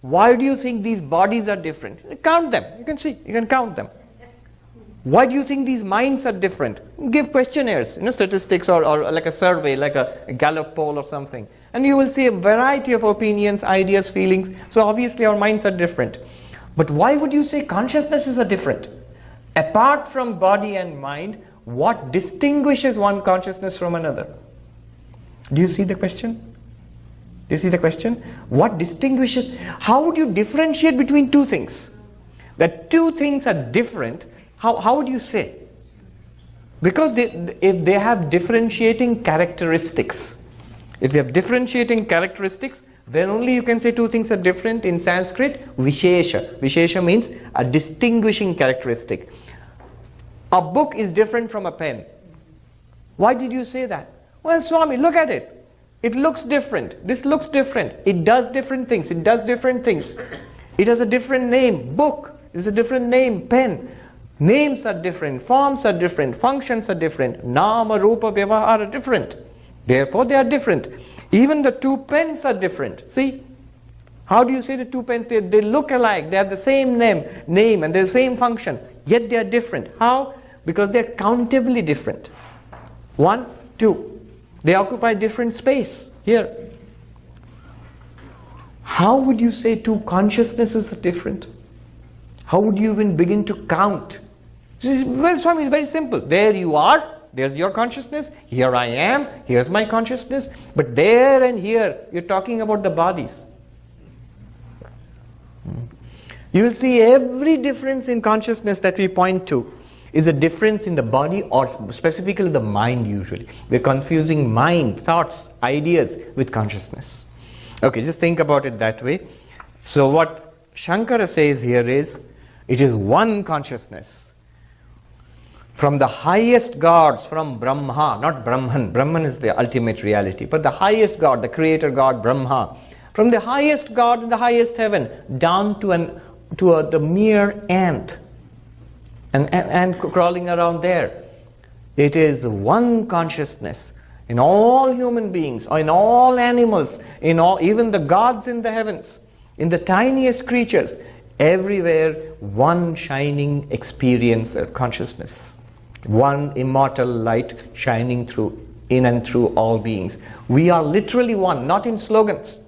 why do you think these bodies are different? Count them. You can see, you can count them. Why do you think these minds are different? Give questionnaires, statistics or like a survey, like a Gallup poll or something. And you will see a variety of opinions, ideas, feelings. So obviously our minds are different. But why would you say consciousnesses are different? Apart from body and mind, what distinguishes one consciousness from another? Do you see the question? Do you see the question? What distinguishes? How would you differentiate between two things? That two things are different, how would you say? Because if they have differentiating characteristics, then only you can say two things are different. In Sanskrit, Vishesha. Vishesha means a distinguishing characteristic. A book is different from a pen. Why did you say that? Well, Swami, look at it. It looks different. This looks different. It does different things. It has a different name. Book is a different name. Pen. Names are different. Forms are different. Functions are different. Nama, Rupa, Vyavahara are different. Therefore, they are different. Even the two pens are different. See? How do you say the two pens? They look alike. They have the same name and the same function. Yet they are different. How? Because they are countably different. 1, 2. They occupy different space. Here. How would you say two consciousnesses are different? How would you even begin to count? Well, Swami, it's very simple. There you are. There's your consciousness. Here I am. Here's my consciousness. But there and here, you're talking about the bodies. You will see every difference in consciousness that we point to is a difference in the body, or specifically the mind usually. We're confusing mind, thoughts, ideas with consciousness. Okay, just think about it that way. So what Shankara says here is, it is one consciousness. From the highest gods, from Brahma, not Brahman. Brahman is the ultimate reality. But the highest God, the creator God, Brahma. From the highest God in the highest heaven, down to the mere ant. And crawling around there. It is the one consciousness in all human beings, or in all animals, even the gods in the heavens, in the tiniest creatures, everywhere one shining experience or consciousness. One immortal light shining through, in and through all beings. We are literally one, not in slogans.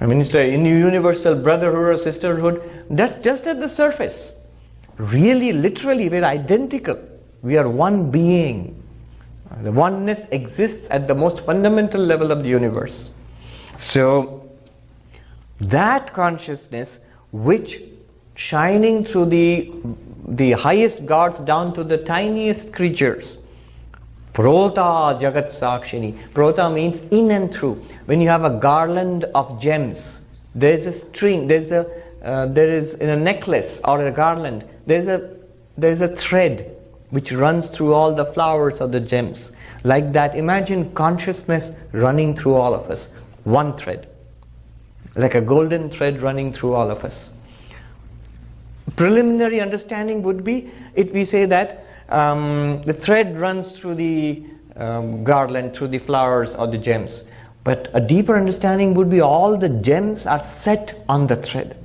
I mean, in universal brotherhood or sisterhood, that's just at the surface. Really, literally, we're identical. We are one being. The oneness exists at the most fundamental level of the universe. So, that consciousness which shining through the highest gods down to the tiniest creatures. Prota Jagat Sakshini. Prota means in and through. When you have a garland of gems, there is a string, there is in a necklace or a garland, there is a thread which runs through all the flowers or the gems. Like that, imagine consciousness running through all of us. One thread. Like a golden thread running through all of us. Preliminary understanding would be, if we say that the thread runs through the garland, through the flowers or the gems. But a deeper understanding would be all the gems are set on the thread.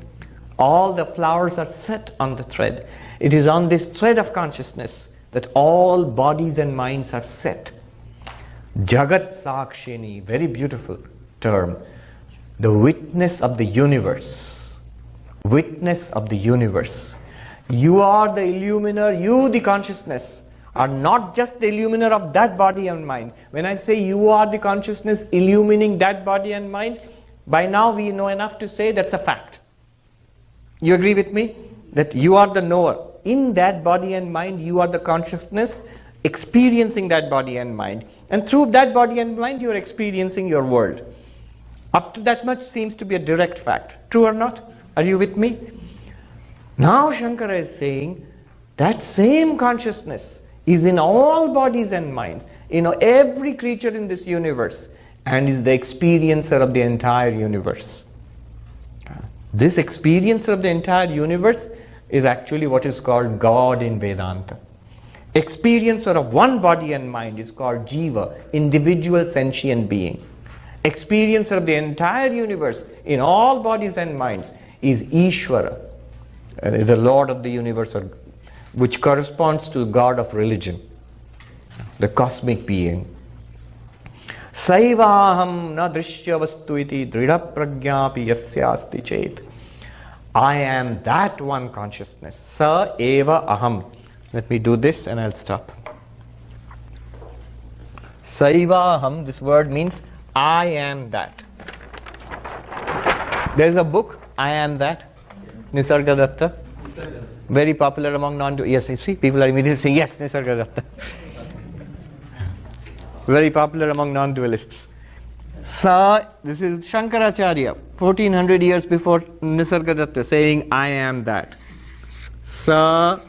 All the flowers are set on the thread. It is on this thread of consciousness that all bodies and minds are set. Jagat Sakshini, very beautiful term. The witness of the universe. Witness of the universe. You are the illuminer, you the consciousness are not just the illuminer of that body and mind. When I say you are the consciousness illumining that body and mind, by now we know enough to say that's a fact. You agree with me? That you are the knower. In that body and mind, you are the consciousness experiencing that body and mind. And through that body and mind, you are experiencing your world. Up to that much seems to be a direct fact. True or not? Are you with me? Now Shankara is saying that same consciousness is in all bodies and minds, in every creature in this universe, and is the experiencer of the entire universe. This experiencer of the entire universe is actually what is called God in Vedanta. Experiencer of one body and mind is called Jiva, individual sentient being. Experiencer of the entire universe in all bodies and minds is Ishvara, the Lord of the universe, which corresponds to the God of religion, the cosmic being. Saivaham na drishya vastu iti dridha prajnapi yasyasti chet. I am that one consciousness. Sa eva aham. Let me do this and I'll stop. Saivaham, this word means I am that. There is a book, I Am That, Nisargadatta. Very popular among non-dualists. Yes, I see people are immediately saying, yes, Nisargadatta. Very popular among non-dualists. This is Shankaracharya, 1400 years before Nisargadatta, saying, I am that. Sa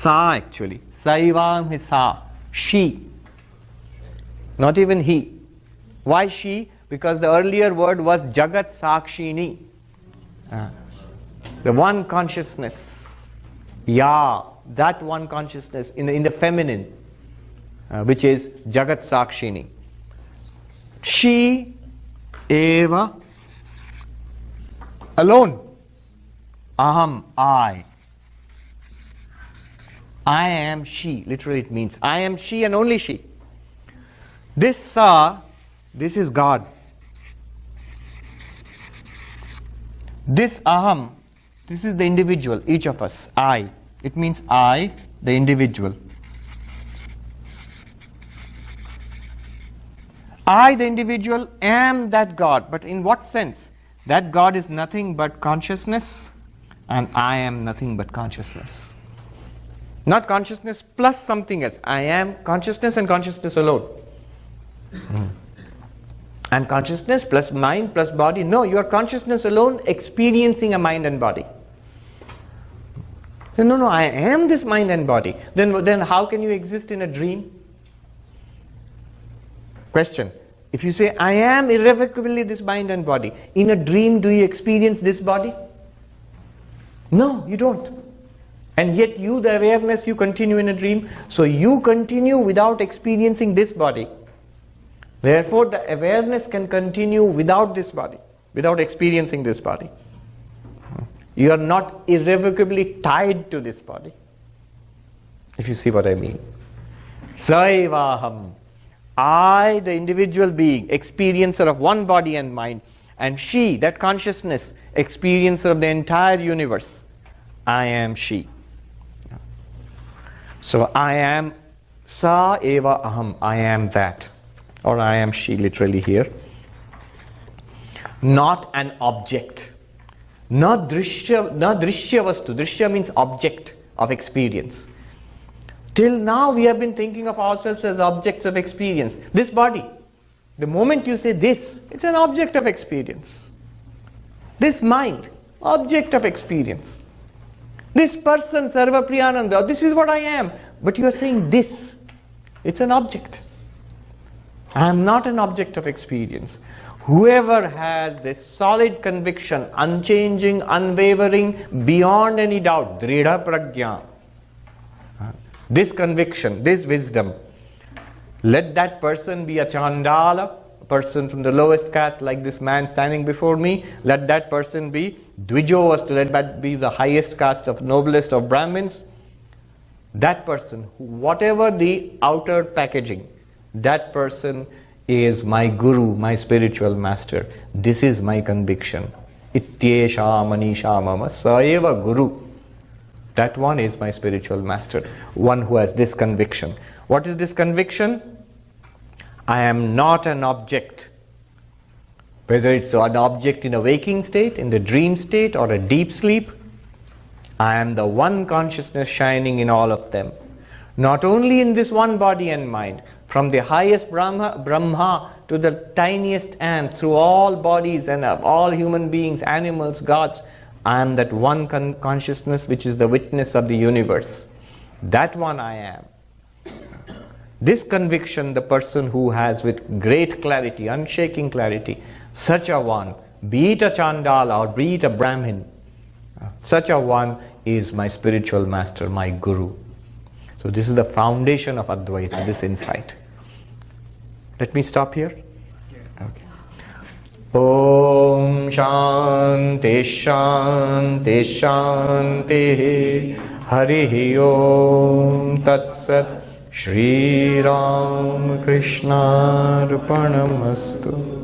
actually. Saivam is sa. She. Not even he. Why she? Because the earlier word was Jagat Sakshini. The one consciousness. Ya, that one consciousness in the feminine, which is Jagat Sakshini. She eva alone. Aham, I. I am she. Literally it means I am she and only she. This Sa, this is God. This Aham, this is the individual, each of us. I. It means I, the individual. I, the individual, am that God. But in what sense? That God is nothing but consciousness, and I am nothing but consciousness. Not consciousness plus something else. I am consciousness and consciousness alone. And consciousness plus mind plus body. No, you are consciousness alone experiencing a mind and body. So, no, I am this mind and body. Then how can you exist in a dream? Question. If you say, I am irrevocably this mind and body, in a dream do you experience this body? No, you don't. And yet you, the awareness, you continue in a dream. So you continue without experiencing this body. Therefore, the awareness can continue without this body, without experiencing this body. You are not irrevocably tied to this body. If you see what I mean. Saivaham. I, the individual being, experiencer of one body and mind, and she, that consciousness, experiencer of the entire universe. I am she. So I am Sa eva aham. I am that. Or I am she, literally here. Not an object. Not drishya vastu. Drishya means object of experience. Till now we have been thinking of ourselves as objects of experience. This body, the moment you say this, it's an object of experience. This mind, object of experience. This person, Sarvapriyananda, this is what I am. But you are saying this, it's an object. I am not an object of experience. Whoever has this solid conviction, unchanging, unwavering, beyond any doubt, dridha prajna, this conviction, this wisdom, let that person be a chandala, a person from the lowest caste like this man standing before me, let that person be dvijavastu, let that be the highest caste of noblest of Brahmins. That person, whatever the outer packaging, that person is my guru, my spiritual master. This is my conviction. Ityesha manisha mama saeva guru. That one is my spiritual master, one who has this conviction. What is this conviction? I am not an object. Whether it's an object in a waking state, in the dream state, or a deep sleep, I am the one consciousness shining in all of them. Not only in this one body and mind, from the highest Brahma to the tiniest ant, through all bodies and all human beings, animals, gods, I am that one consciousness which is the witness of the universe. That one I am. This conviction, the person who has with great clarity, unshaking clarity, such a one, be it a Chandala or be it a Brahmin, such a one is my spiritual master, my guru. So this is the foundation of Advaita, this insight. Let me stop here. Okay. Om Shanti Shanti Shanti Harihi Om Tat Sat Shri Ram Krishna Arpanamastu.